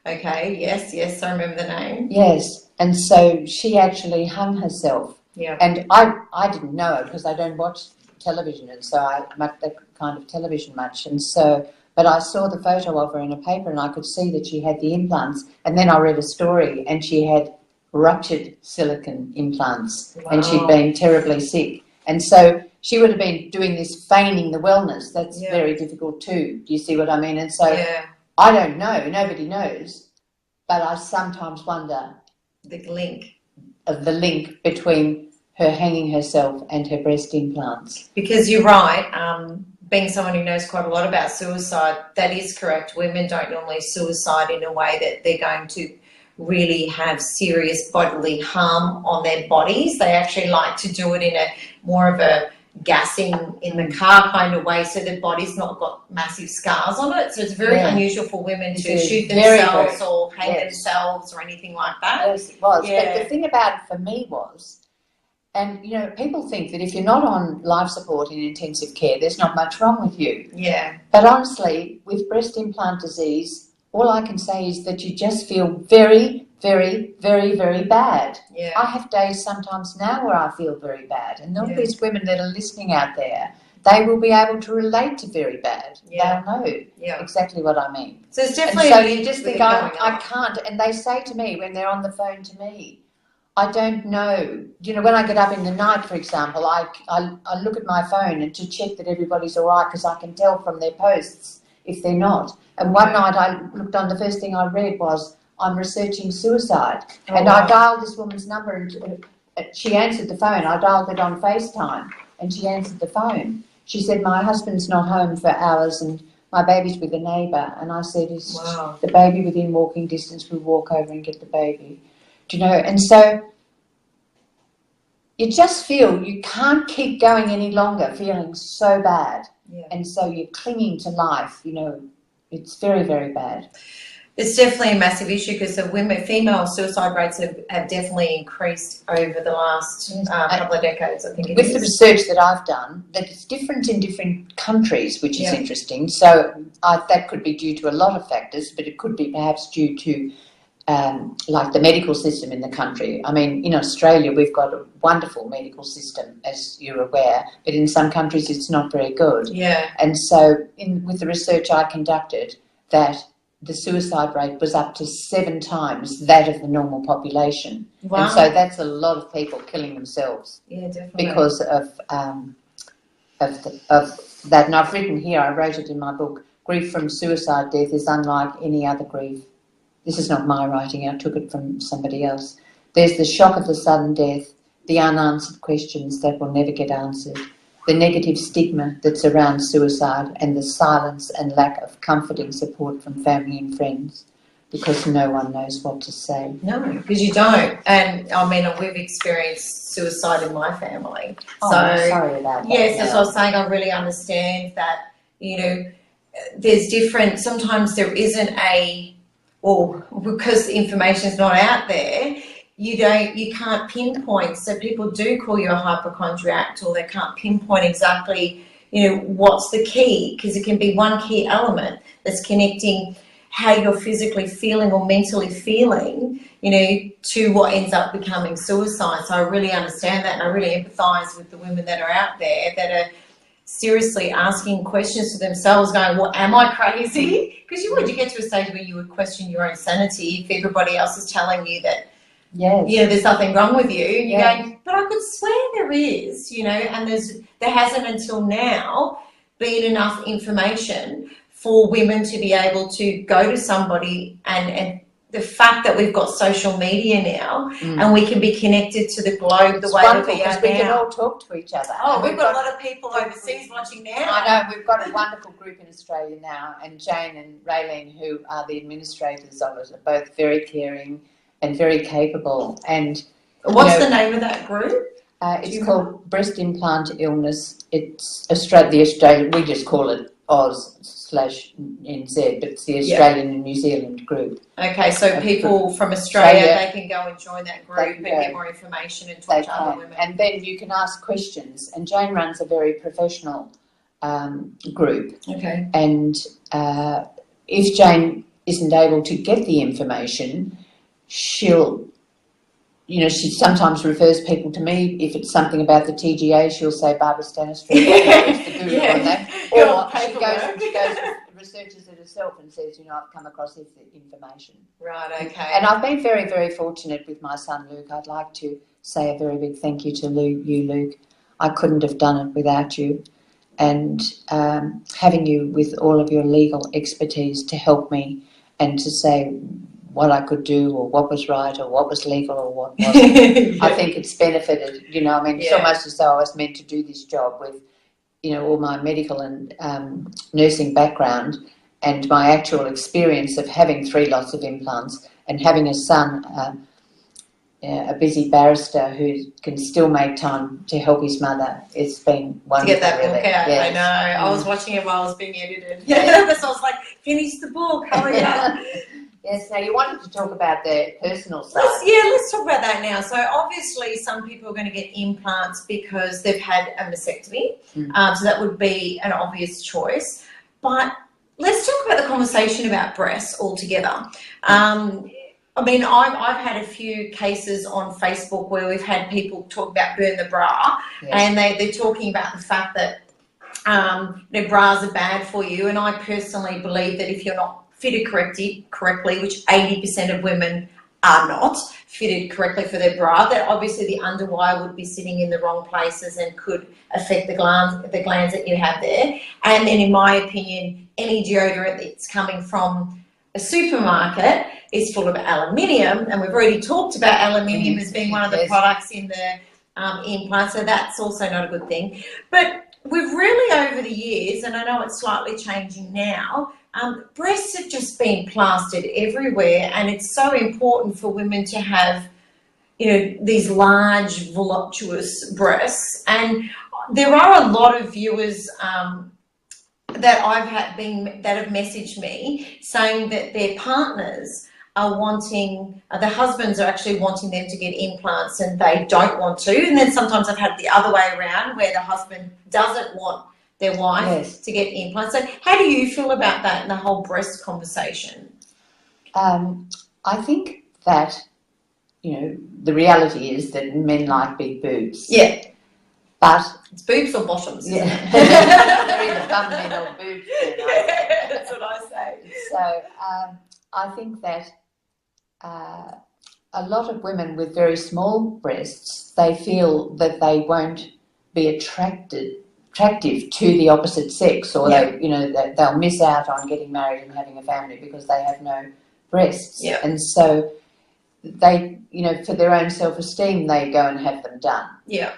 Okay. Yes, I remember the name. Yes, and so she actually hung herself. Yeah. And I didn't know it because I don't watch television, and so I like that kind of television much, and so. But I saw the photo of her in a paper, and I could see that she had the implants. And then I read a story, and she had ruptured silicone implants, and she'd been terribly sick. And so she would have been doing this feigning the wellness. That's very difficult too. Do you see what I mean? And so I don't know. Nobody knows. But I sometimes wonder the link between her hanging herself and her breast implants. Because you're right. Being someone who knows quite a lot about suicide, that is correct. Women don't normally suicide in a way that they're going to really have serious bodily harm on their bodies. They actually like to do it in a more of a gassing in the car kind of way, so their body's not got massive scars on it. So it's very unusual for women to shoot themselves or hang themselves or anything like that. Yes, it was. But the thing about it for me was, and, people think that if you're not on life support in intensive care, there's not much wrong with you. Yeah. But honestly, with breast implant disease, all I can say is that you just feel very, very, very, very bad. Yeah. I have days sometimes now where I feel very bad. And all these women that are listening out there, they will be able to relate to very bad. Yeah. They'll know exactly what I mean. So it's definitely... And so you just think, I can't. And they say to me when they're on the phone to me, I don't know. When I get up in the night, for example, I look at my phone and to check that everybody's all right, because I can tell from their posts if they're not. And one night I looked on, the first thing I read was, I'm researching suicide. Oh, And wow. I dialed this woman's number and she answered the phone. I dialed it on FaceTime and she answered the phone. She said, my husband's not home for hours and my baby's with a neighbour. And I said, is Wow. the baby within walking distance? We'll walk over and get the baby. Do you know? And so you just feel you can't keep going any longer feeling so bad. Yeah. And so you're clinging to life, you know. It's very, very bad. It's definitely a massive issue because the female suicide rates have definitely increased over the last couple of decades, I think it is. With the research that I've done, that it's different in different countries, which is interesting. So that could be due to a lot of factors, but it could be perhaps due to like the medical system in the country. I mean, in Australia, we've got a wonderful medical system, as you're aware, but in some countries it's not very good. Yeah. And so with the research I conducted, that the suicide rate was up to 7 times that of the normal population. Wow. And so that's a lot of people killing themselves. Yeah, definitely. Because of that. And I've written here, I wrote it in my book, grief from suicide death is unlike any other grief. This is not my writing, I took it from somebody else. There's the shock of the sudden death, the unanswered questions that will never get answered, the negative stigma that surrounds suicide, and the silence and lack of comforting support from family and friends, because no one knows what to say. No, because you don't. And I mean, we've experienced suicide in my family. Oh, so I'm sorry about that. Yes, as I was saying, I really understand that, there's different, sometimes there isn't because the information's not out there, you can't pinpoint. So people do call you a hypochondriac, or they can't pinpoint exactly, what's the key, because it can be one key element that's connecting how you're physically feeling or mentally feeling, to what ends up becoming suicide. So I really understand that, and I really empathise with the women that are out there that are seriously asking questions to themselves, going, well, am I crazy? Because you get to a stage where you would question your own sanity if everybody else is telling you that, there's nothing wrong with you. You're going, but I could swear there is, and there hasn't until now been enough information for women to be able to go to somebody, and the fact that we've got social media now and we can be connected to the globe the way that we are now. We can all talk to each other. Oh, we've got a lot of people overseas watching now. I know, we've got a wonderful group in Australia now, and Jane and Raylene, who are the administrators of it, are both very caring and very capable. And what's the name of that group? It's called Breast Implant Illness. It's Australia, we just call it Oz/NZ, but it's the Australian and New Zealand group. Okay, so people from Australia, they can go and join that group and get more information and talk to other women. And then you can ask questions. And Jane runs a very professional group. Okay. And if Jane isn't able to get the information, she'll, she sometimes refers people to me. If it's something about the TGA, she'll say Barbara Stanistreet is the guru on that. Or she goes and researches it herself and says, I've come across this information. Right, okay. And I've been very, very fortunate with my son Luke. I'd like to say a very big thank you to you, Luke. I couldn't have done it without you. And having you with all of your legal expertise to help me and to say what I could do, or what was right, or what was legal, or what wasn't. I think it's benefited, it's almost as though I was meant to do this job with, all my medical and nursing background and my actual experience of having 3 lots of implants and having a son, a busy barrister who can still make time to help his mother. It's been wonderful. To get that book out, yes. I know. I was watching it while I was being edited. Yeah. So I was like, finish the book, hurry up. Yes, now you wanted to talk about the personal side. Let's talk about that now. So obviously some people are going to get implants because they've had a mastectomy. So that would be an obvious choice. But let's talk about the conversation about breasts altogether. I've had a few cases on Facebook where we've had people talk about burn the bra, and they're talking about the fact that bras are bad for you. And I personally believe that if you're not fitted correctly, which 80% of women are not fitted correctly for their bra, that obviously the underwire would be sitting in the wrong places and could affect the glands that you have there. And then in my opinion, any deodorant that's coming from a supermarket is full of aluminium, and we've already talked about aluminium as being one of the products in the implant, so that's also not a good thing. But we've really, over the years, and I know it's slightly changing now, breasts have just been plastered everywhere, and it's so important for women to have, you know, these large, voluptuous breasts. And there are a lot of viewers that have messaged me saying that their partners are wanting, the husbands are actually wanting them to get implants and they don't want to. And then sometimes I've had the other way around where the husband doesn't want their wife to get implants. So how do you feel about that and the whole breast conversation? I think that, you know, the reality is that men like big boobs. Yeah. But it's boobs or bottoms, isn't it? They're either bum men or boobs. That's what I say. So I think that a lot of women with very small breasts, they feel that they won't be attractive to the opposite sex, or they, you know, that they'll miss out on getting married and having a family because they have no breasts. Yeah. And so they, you know, for their own self-esteem, they go and have them done. Yeah.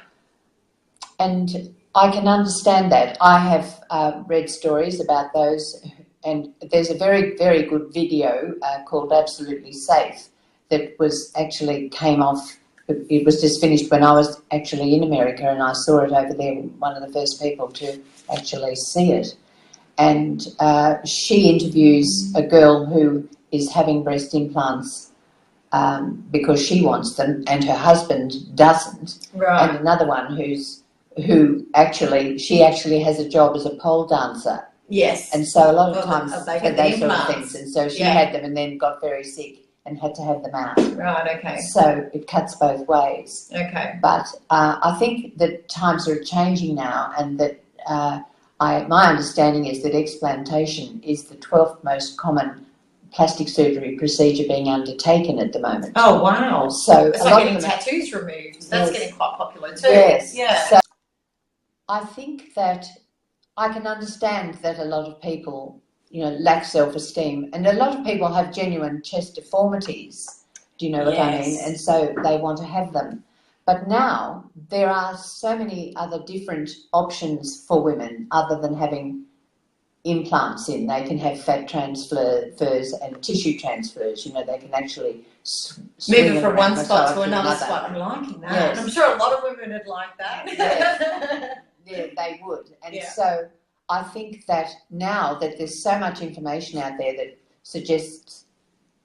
And I can understand that. I have read stories about those, and there's a very, very good video called Absolutely Safe that was actually came off. It was just finished when I was actually in America, and I saw it over there, one of the first people to actually see it. And she interviews a girl who is having breast implants because she wants them and her husband doesn't. Right. And another one who actually has a job as a pole dancer. Yes. And so a lot of times they for get those the sort of implants. things. And so she had them and then got very sick and had to have them out. Right, okay. So it cuts both ways. Okay. But I think that times are changing now, and that my understanding is that explantation is the 12th most common plastic surgery procedure being undertaken at the moment. Oh, wow. So it's like getting tattoos removed. That's getting quite popular too. Yes. Yeah. So I think that I can understand that a lot of people, you know, lack self-esteem, and a lot of people have genuine chest deformities. Do you know what I mean? And so they want to have them. But now there are so many other different options for women other than having implants in. They can have fat transfers and tissue transfers. You know, they can actually move it from one spot to another spot. I'm liking that. Yes. I'm sure a lot of women would like that. Yes. Yeah, they would. And so I think that now that there's so much information out there that suggests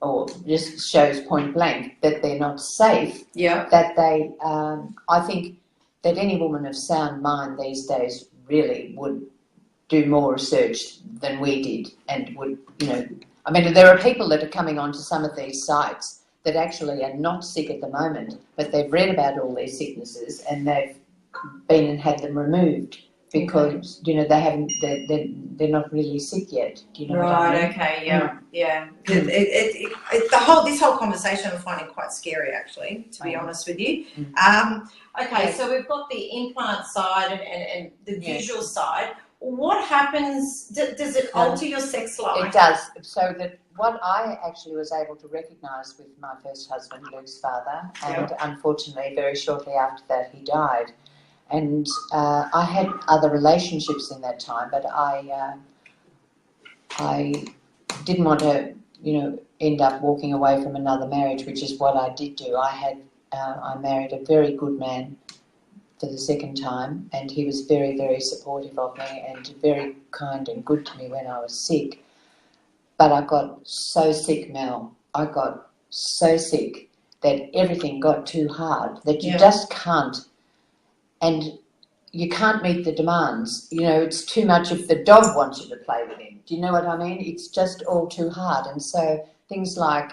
or just shows point blank that they're not safe, that they, I think that any woman of sound mind these days really would do more research than we did, and would, you know, I mean, there are people that are coming onto some of these sites that actually are not sick at the moment, but they've read about all these sicknesses and they've been and had them removed because, you know, they haven't, they're not really sick yet. Do you know what I mean? Okay, yeah. This whole conversation I'm finding quite scary, actually, to be honest with you. Okay, so we've got the implant side and the visual side. What happens? Does it alter your sex life? It does. So that what I actually was able to recognise with my first husband, Luke's father, and unfortunately very shortly after that he died. And I had other relationships in that time, but I didn't want to, you know, end up walking away from another marriage, which is what I did do. I married a very good man for the second time, and he was very, very supportive of me and very kind and good to me when I was sick. But I got so sick, Mel. I got so sick that everything got too hard, that you just can't. And you can't meet the demands. You know, it's too much if the dog wants you to play with him. Do you know what I mean? It's just all too hard. And so things like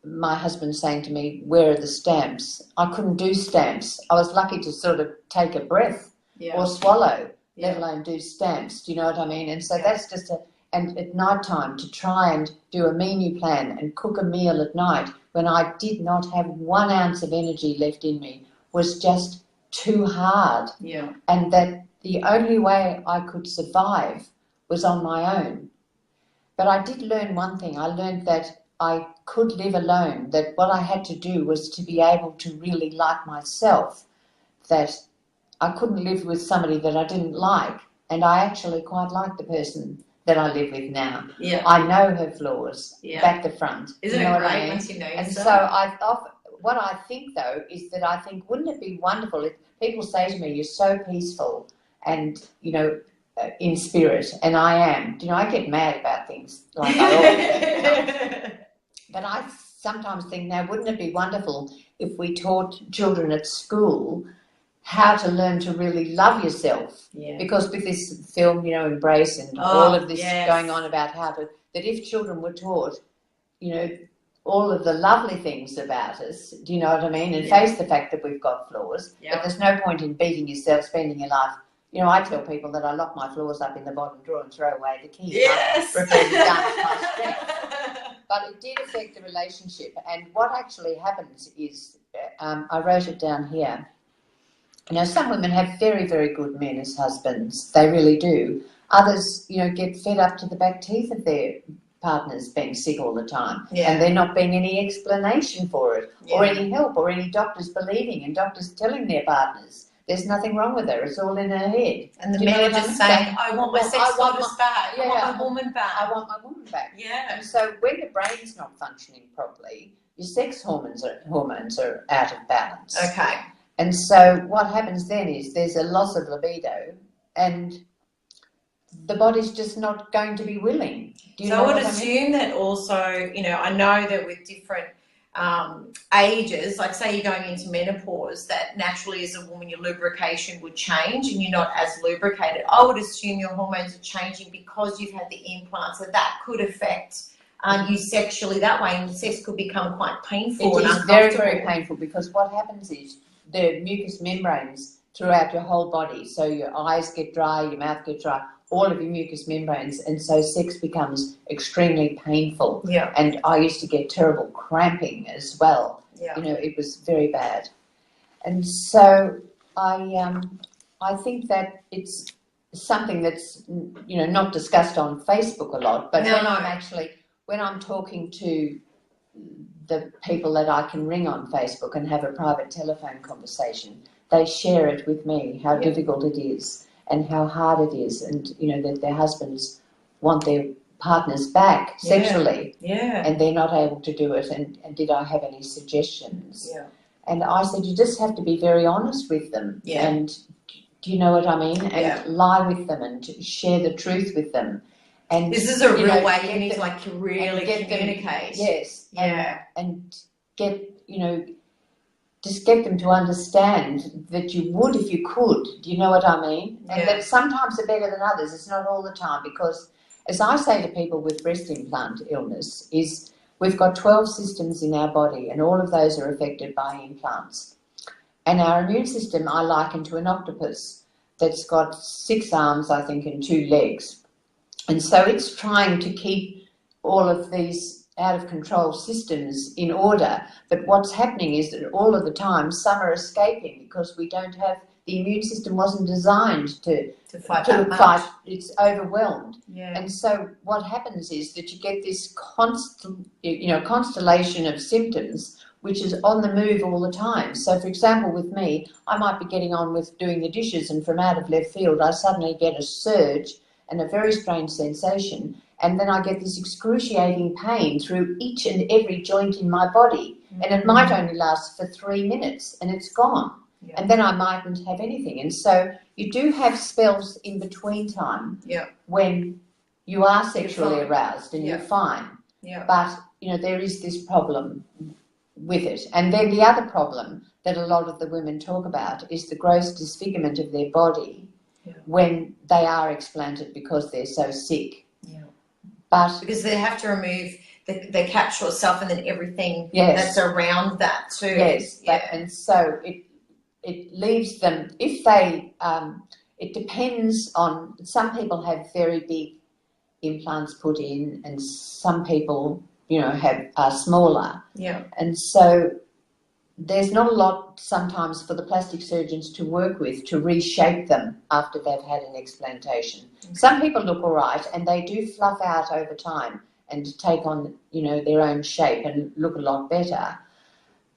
my husband saying to me, where are the stamps? I couldn't do stamps. I was lucky to sort of take a breath or swallow, let alone do stamps. Do you know what I mean? And so that's just and at night time to try and do a menu plan and cook a meal at night when I did not have 1 ounce of energy left in me was just too hard. And that the only way I could survive was on my own. But I did learn one thing. I learned that I could live alone, that what I had to do was to be able to really like myself, that I couldn't live with somebody that I didn't like. And I actually quite like the person that I live with now. Yeah. I know her flaws, Yeah. back to front. Isn't it great once you know yourself? And so what I think, though, is that I think, wouldn't it be wonderful if people say to me, you're so peaceful and, you know, in spirit, and I am. You know, I get mad about things like I always do. But I sometimes think, now, wouldn't it be wonderful if we taught children at school how to learn to really love yourself? Yeah. Because with this film, you know, Embrace, and all of this going on about how to, that if children were taught, you know, all of the lovely things about us, do you know what I mean? And face the fact that we've got flaws, but there's no point in beating yourself, spending your life. You know, I tell people that I lock my flaws up in the bottom drawer and throw away the key. Yes. I prefer to dance my strength. But it did affect the relationship. And what actually happens is, I wrote it down here. You know, some women have very, very good men as husbands. They really do. Others, you know, get fed up to the back teeth of their partners being sick all the time. Yeah. And there not being any explanation for it, or any help, or any doctors believing and doctors telling their partners there's nothing wrong with her, it's all in her head. And the men are just saying, I want my sex goddess back, yeah, I want my woman back. I want my woman back. Yeah. And so when the brain's not functioning properly, your sex hormones are out of balance. Okay. And so what happens then is there's a loss of libido, and the body's just not going to be willing. So I would assume that also, you know, I know that with different ages, like say you're going into menopause, that naturally as a woman your lubrication would change and you're not as lubricated. I would assume your hormones are changing because you've had the implants, so that could affect you sexually that way, and sex could become quite painful. It is very, very painful, because what happens is the mucous membranes throughout your whole body, so your eyes get dry, your mouth gets dry, all of your mucous membranes, and so sex becomes extremely painful. Yeah. And I used to get terrible cramping as well. Yeah. You know, it was very bad. And so I think that it's something that's, you know, not discussed on Facebook a lot, but when I'm talking to the people that I can ring on Facebook and have a private telephone conversation, they share it with me, how difficult it is and how hard it is, and, you know, that their husbands want their partners back sexually, and they're not able to do it, and did I have any suggestions? Yeah. And I said, you just have to be very honest with them, and do you know what I mean? And lie with them and share the truth with them. And this is a real way you need to, like, really communicate. Yes. And get, you know, just get them to understand that you would if you could. Do you know what I mean? And that sometimes they're better than others. It's not all the time, because, as I say to people with breast implant illness, is we've got 12 systems in our body, and all of those are affected by implants. And our immune system I liken to an octopus that's got 6 arms, I think, and 2 legs. And so it's trying to keep all of these out-of-control systems in order. But what's happening is that all of the time some are escaping, because we don't have, the immune system wasn't designed to fight. It's overwhelmed. Yeah. And so what happens is that you get this constant, you know, constellation of symptoms which is on the move all the time. So, for example, with me, I might be getting on with doing the dishes, and from out of left field I suddenly get a surge and a very strange sensation, and then I get this excruciating pain through each and every joint in my body, and it might only last for 3 minutes and it's gone, and then I mightn't have anything. And so you do have spells in between time when you are sexually aroused and you're fine, but, you know, there is this problem with it. And then the other problem that a lot of the women talk about is the gross disfigurement of their body when they are explanted, because they're so sick. But because they have to remove the capsule itself and then everything that's around that too. Yes, and so it leaves them, if they, it depends on, some people have very big implants put in, and some people, you know, are smaller. Yeah. And so there's not a lot sometimes for the plastic surgeons to work with to reshape them after they've had an explantation. Okay. Some people look all right, and they do fluff out over time and take on, you know, their own shape and look a lot better.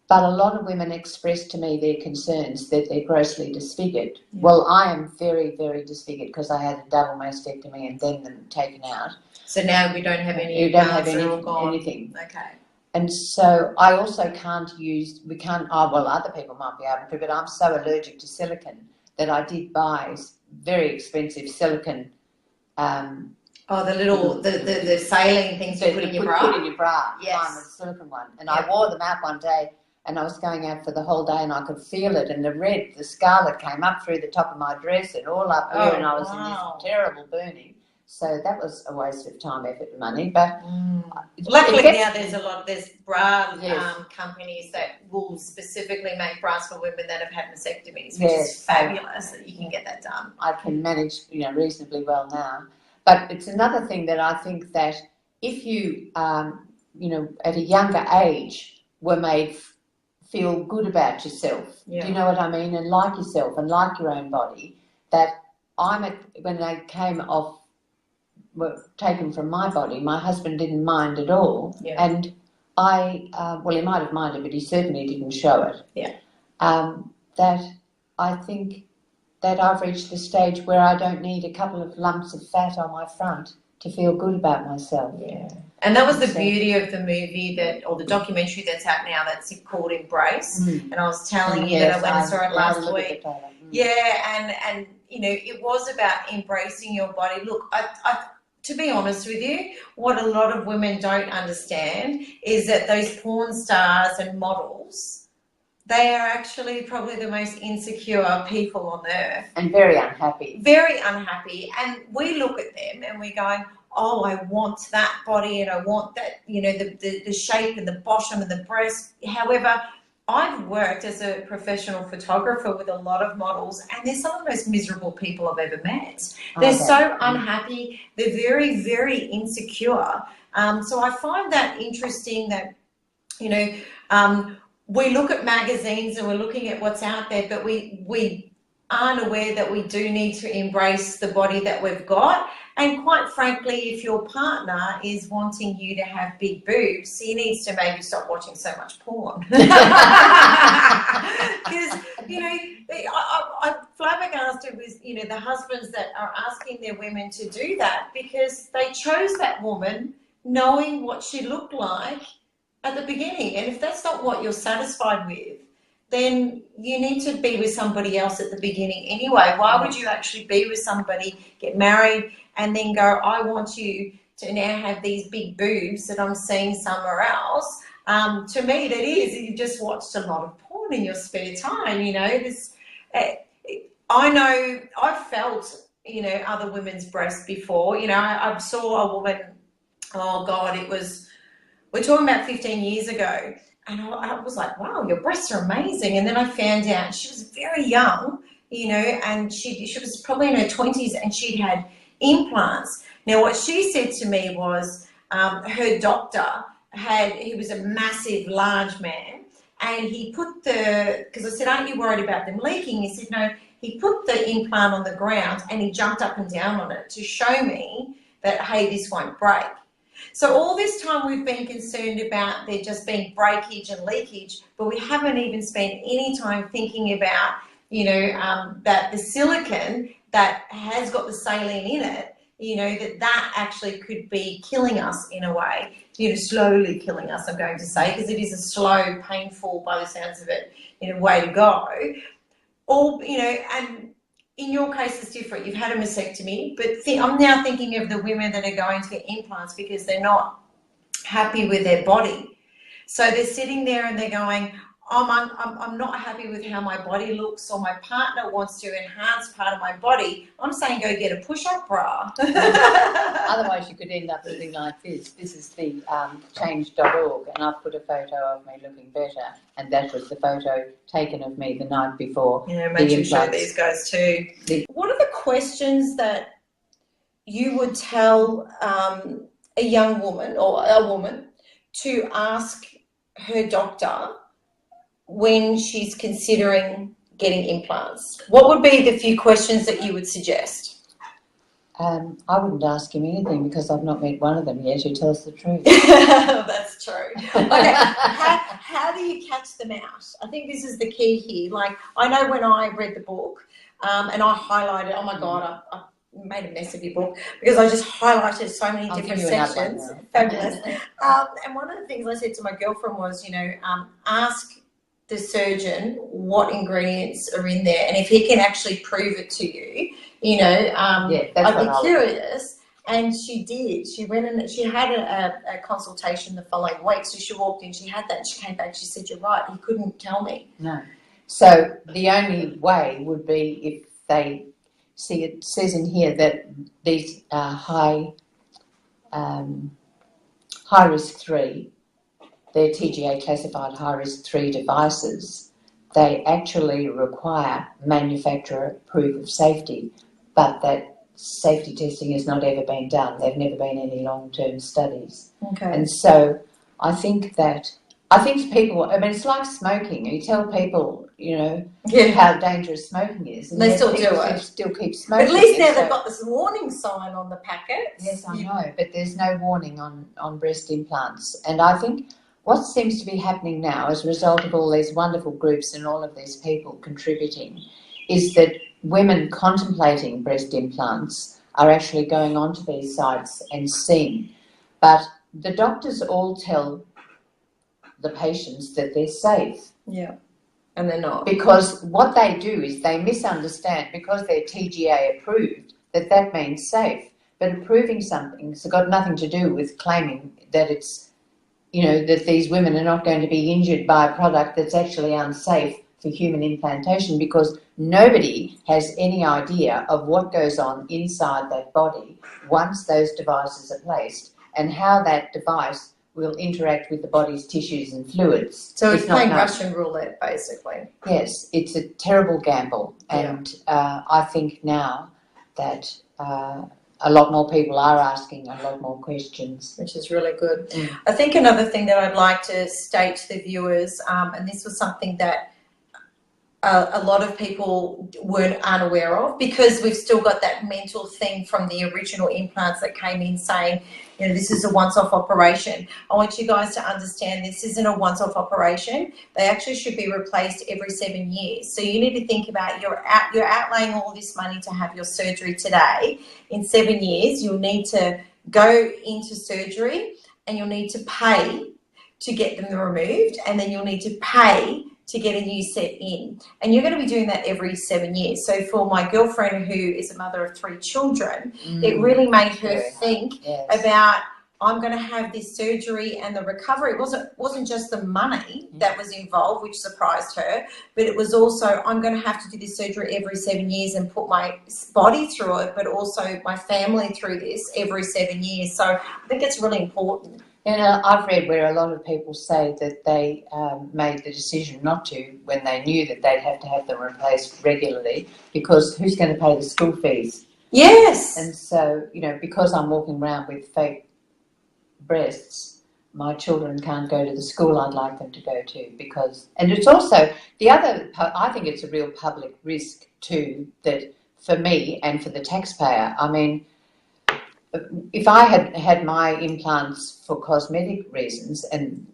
But a lot of women express to me their concerns that they're grossly disfigured. Yeah. Well, I am very, very disfigured because I had a double mastectomy and then them taken out. So now we don't have any. You don't have anything. Okay. And so I also can't use, well, other people might be able to, but I'm so allergic to silicone that I did buy very expensive silicone. The little, the saline things you put in your bra? Put in your bra. Yes. Mine was a silicone one. And I wore them out one day, and I was going out for the whole day, and I could feel it, and the scarlet came up through the top of my dress and all up here, and I was in this terrible burning. So that was a waste of time, effort, and money. But luckily now there's bra companies that will specifically make bras for women that have had mastectomies, which is fabulous that you can get that done. I can manage, you know, reasonably well now. But it's another thing that I think that if you, you know, at a younger age were made feel good about yourself, do you know what I mean, and like yourself and like your own body, that when they came off, were taken from my body, my husband didn't mind at all. Yeah. And well, he might have minded, but he certainly didn't show it. Yeah. That I think that I've reached the stage where I don't need a couple of lumps of fat on my front to feel good about myself. Yeah. And that was the beauty of the movie or the documentary that's out now that's called Embrace. And I was telling you that I went and saw it last week. Yeah, and you know, it was about embracing your body. Look, I to be honest with you, what a lot of women don't understand is that those porn stars and models, they are actually probably the most insecure people on earth. And very unhappy. Very unhappy. And we look at them and we're going, oh, I want that body and I want that, you know, the shape and the bottom and the breast. However, I've worked as a professional photographer with a lot of models, and they're some of the most miserable people I've ever met. They're so unhappy. They're very, very insecure. So I find that interesting that, you know, we look at magazines and we're looking at what's out there, but we aren't aware that we do need to embrace the body that we've got. And quite frankly, if your partner is wanting you to have big boobs, he needs to maybe stop watching so much porn. Because, you know, I'm flabbergasted with, you know, the husbands that are asking their women to do that because they chose that woman knowing what she looked like at the beginning. And if that's not what you're satisfied with, then you need to be with somebody else at the beginning anyway. Why would you actually be with somebody, get married, and then go, I want you to now have these big boobs that I'm seeing somewhere else? To me, that is, you've just watched a lot of porn in your spare time, you know. I know, I've felt, you know, other women's breasts before. You know, I saw a woman, oh God, we're talking about 15 years ago, and I was like, wow, your breasts are amazing. And then I found out she was very young, you know, and she was probably in her 20s, and she'd had implants. Now, what she said to me was her doctor he was a massive, large man, and he put because I said, aren't you worried about them leaking? He said, no, he put the implant on the ground and he jumped up and down on it to show me that, hey, this won't break. So all this time we've been concerned about there just being breakage and leakage, but we haven't even spent any time thinking about, you know, that the silicone that has got the saline in it, you know, that actually could be killing us in a way, you know, slowly killing us, I'm going to say, because it is a slow, painful, by the sounds of it, you know, way to go. Or, you know, and in your case it's different. You've had a mastectomy, but I'm now thinking of the women that are going to get implants because they're not happy with their body. So they're sitting there and they're going, I'm not happy with how my body looks, or my partner wants to enhance part of my body. I'm saying go get a push-up bra. Otherwise you could end up looking like this. This is the change.org, and I've put a photo of me looking better, and that was the photo taken of me the night before. Yeah, make sure you show these guys too. What are the questions that you would tell a young woman or a woman to ask her doctor when she's considering getting implants? What would be the few questions that you would suggest? I wouldn't ask him anything because I've not met one of them yet who tells the truth. That's true. Okay, how do you catch them out? I think this is the key here. Like, I know when I read the book and I highlighted, oh my God, I made a mess of your book because I just highlighted so many different sections. Fabulous. And one of the things I said to my girlfriend was, ask the surgeon what ingredients are in there, and if he can actually prove it to you, I'd be curious. And she did. She went and she had a consultation the following week. So she walked in, she had that, and she came back. She said, "You're right. He couldn't tell me." No. So the only way would be if they see, it says in here that these high risk 3, they're TGA classified high risk 3 devices. They actually require manufacturer proof of safety, but that safety testing has not ever been done. There've never been any long-term studies. Okay. And so I think people, it's like smoking. You tell people, how dangerous smoking is. And they still do it. Still keep smoking. But at least now they've got this warning sign on the packets. Yes, I know, but there's no warning on breast implants. And I think what seems to be happening now as a result of all these wonderful groups and all of these people contributing is that women contemplating breast implants are actually going onto these sites and seeing. But the doctors all tell the patients that they're safe. Yeah, and they're not. Because what they do is they misunderstand, because they're TGA approved, that means safe. But approving something's got nothing to do with claiming that it's, that these women are not going to be injured by a product that's actually unsafe for human implantation, because nobody has any idea of what goes on inside that body once those devices are placed and how that device will interact with the body's tissues and fluids. So it's playing Russian roulette, basically. Yes, it's a terrible gamble. And I think now that a lot more people are asking a lot more questions. Which is really good. Mm. I think another thing that I'd like to state to the viewers, and this was something that a lot of people weren't unaware of, because we've still got that mental thing from the original implants that came in saying, this is a once-off operation. I want you guys to understand this isn't a once-off operation. They actually should be replaced every 7 years. So you need to think about you're outlaying all this money to have your surgery today. In 7 years, you'll need to go into surgery and you'll need to pay to get them removed, and then you'll need to pay to get a new set in. And you're going to be doing that every 7 years. So for my girlfriend, who is a mother of 3 children, it really made her think about, I'm going to have this surgery and the recovery. It wasn't just the money that was involved, which surprised her, but it was also, I'm going to have to do this surgery every 7 years and put my body through it, but also my family through this every 7 years. So I think it's really important. And I've read where a lot of people say that they made the decision not to when they knew that they'd have to have them replaced regularly, because who's going to pay the school fees? Yes. And so, because I'm walking around with fake breasts, my children can't go to the school I'd like them to go to, and it's also I think it's a real public risk too, that for me and for the taxpayer, if I had my implants for cosmetic reasons and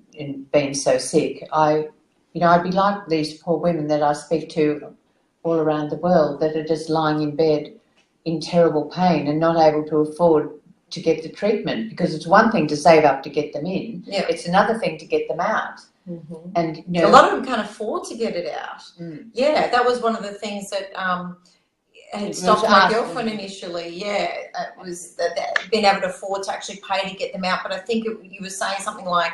been so sick, I'd be like these poor women that I speak to all around the world that are just lying in bed in terrible pain and not able to afford to get the treatment, because it's one thing to save up to get them in, it's another thing to get them out. Mm-hmm. And a lot of them can't afford to get it out. Yeah, that was one of the things that had stopped my girlfriend initially. It was that being able to afford to actually pay to get them out. But I think you were saying something like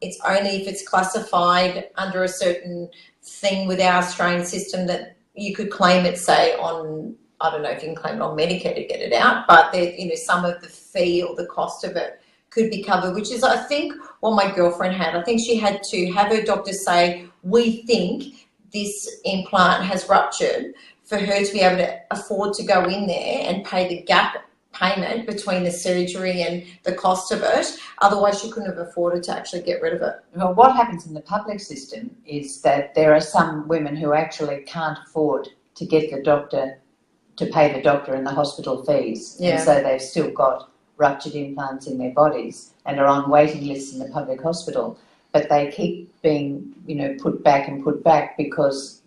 it's only if it's classified under a certain thing with our Australian system that you could claim it, say, on, I don't know if you can claim it on Medicare to get it out, but some of the fee or the cost of it could be covered, which is, I think, what my girlfriend had. I think she had to have her doctor say, we think this implant has ruptured, for her to be able to afford to go in there and pay the gap payment between the surgery and the cost of it. Otherwise, she couldn't have afforded to actually get rid of it. Well, what happens in the public system is that there are some women who actually can't afford to get the doctor to pay the doctor and the hospital fees. Yeah. And so they've still got ruptured implants in their bodies and are on waiting lists in the public hospital. But they keep being, put back because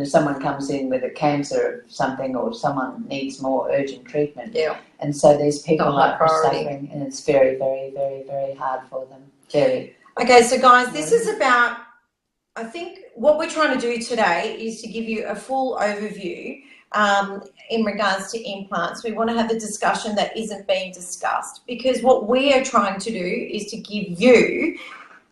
someone comes in with a cancer or something, or someone needs more urgent treatment. Yeah. And so these people Not high are priority. suffering, and it's very, very, very, very hard for them. Very. Okay, so guys, this is about, I think what we're trying to do today is to give you a full overview in regards to implants. We want to have the discussion that isn't being discussed, because what we are trying to do is to give you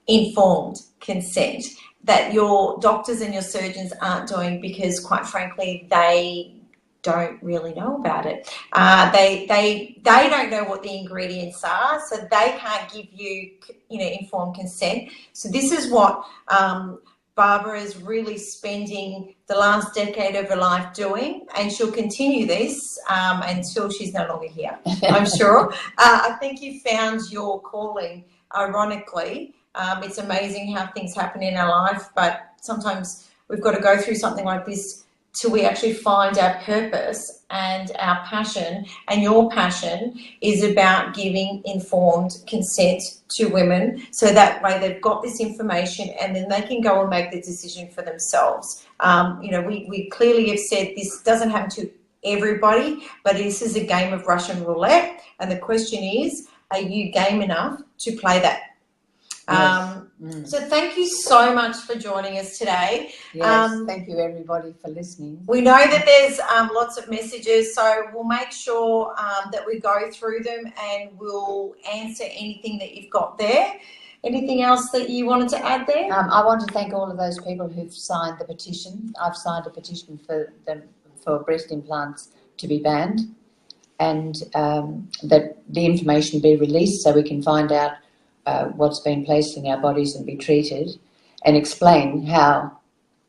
informed consent that your doctors and your surgeons aren't doing, because quite frankly they don't really know about it. They don't know what the ingredients are, so they can't give you informed consent. So this is what Barbara is really spending the last decade of her life doing, and she'll continue this until she's no longer here, I'm sure. I think you found your calling, ironically. It's amazing how things happen in our life, but sometimes we've got to go through something like this till we actually find our purpose and our passion. And your passion is about giving informed consent to women, so that way they've got this information and then they can go and make the decision for themselves. We clearly have said this doesn't happen to everybody, but this is a game of Russian roulette, and the question is, are you game enough to play that? Yes. So thank you so much for joining us today. Yes, thank you everybody for listening. We know that there's lots of messages, so we'll make sure that we go through them and we'll answer anything that you've got there. Anything else that you wanted to add there? I want to thank all of those people who've signed the petition. I've signed a petition for breast implants to be banned, and that the information be released so we can find out what's been placed in our bodies and be treated, and explain how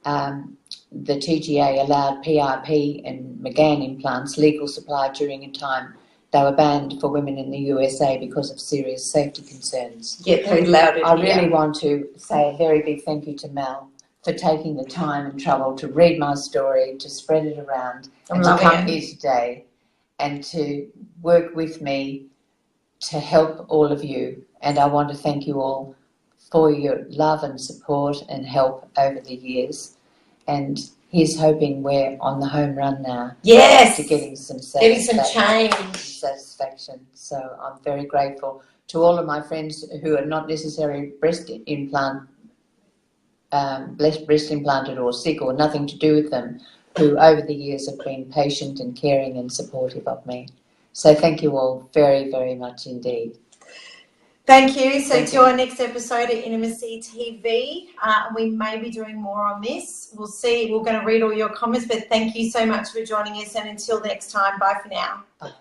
the TGA allowed PRP and McGann implants legal supply during a time they were banned for women in the USA because of serious safety concerns. Get paid louder. I really want to say a very big thank you to Mel for taking the time and trouble to read my story, to spread it around, and to come here today and to work with me to help all of you. And I want to thank you all for your love and support and help over the years. And here's hoping we're on the home run now. Yes! To getting some satisfaction. So I'm very grateful to all of my friends who are not necessarily breast implanted or sick or nothing to do with them, who over the years have been patient and caring and supportive of me. So thank you all very, very much indeed. Thank you. So to our next episode at Intimacy TV, we may be doing more on this. We'll see. We're going to read all your comments, but thank you so much for joining us. And until next time, bye for now. Bye.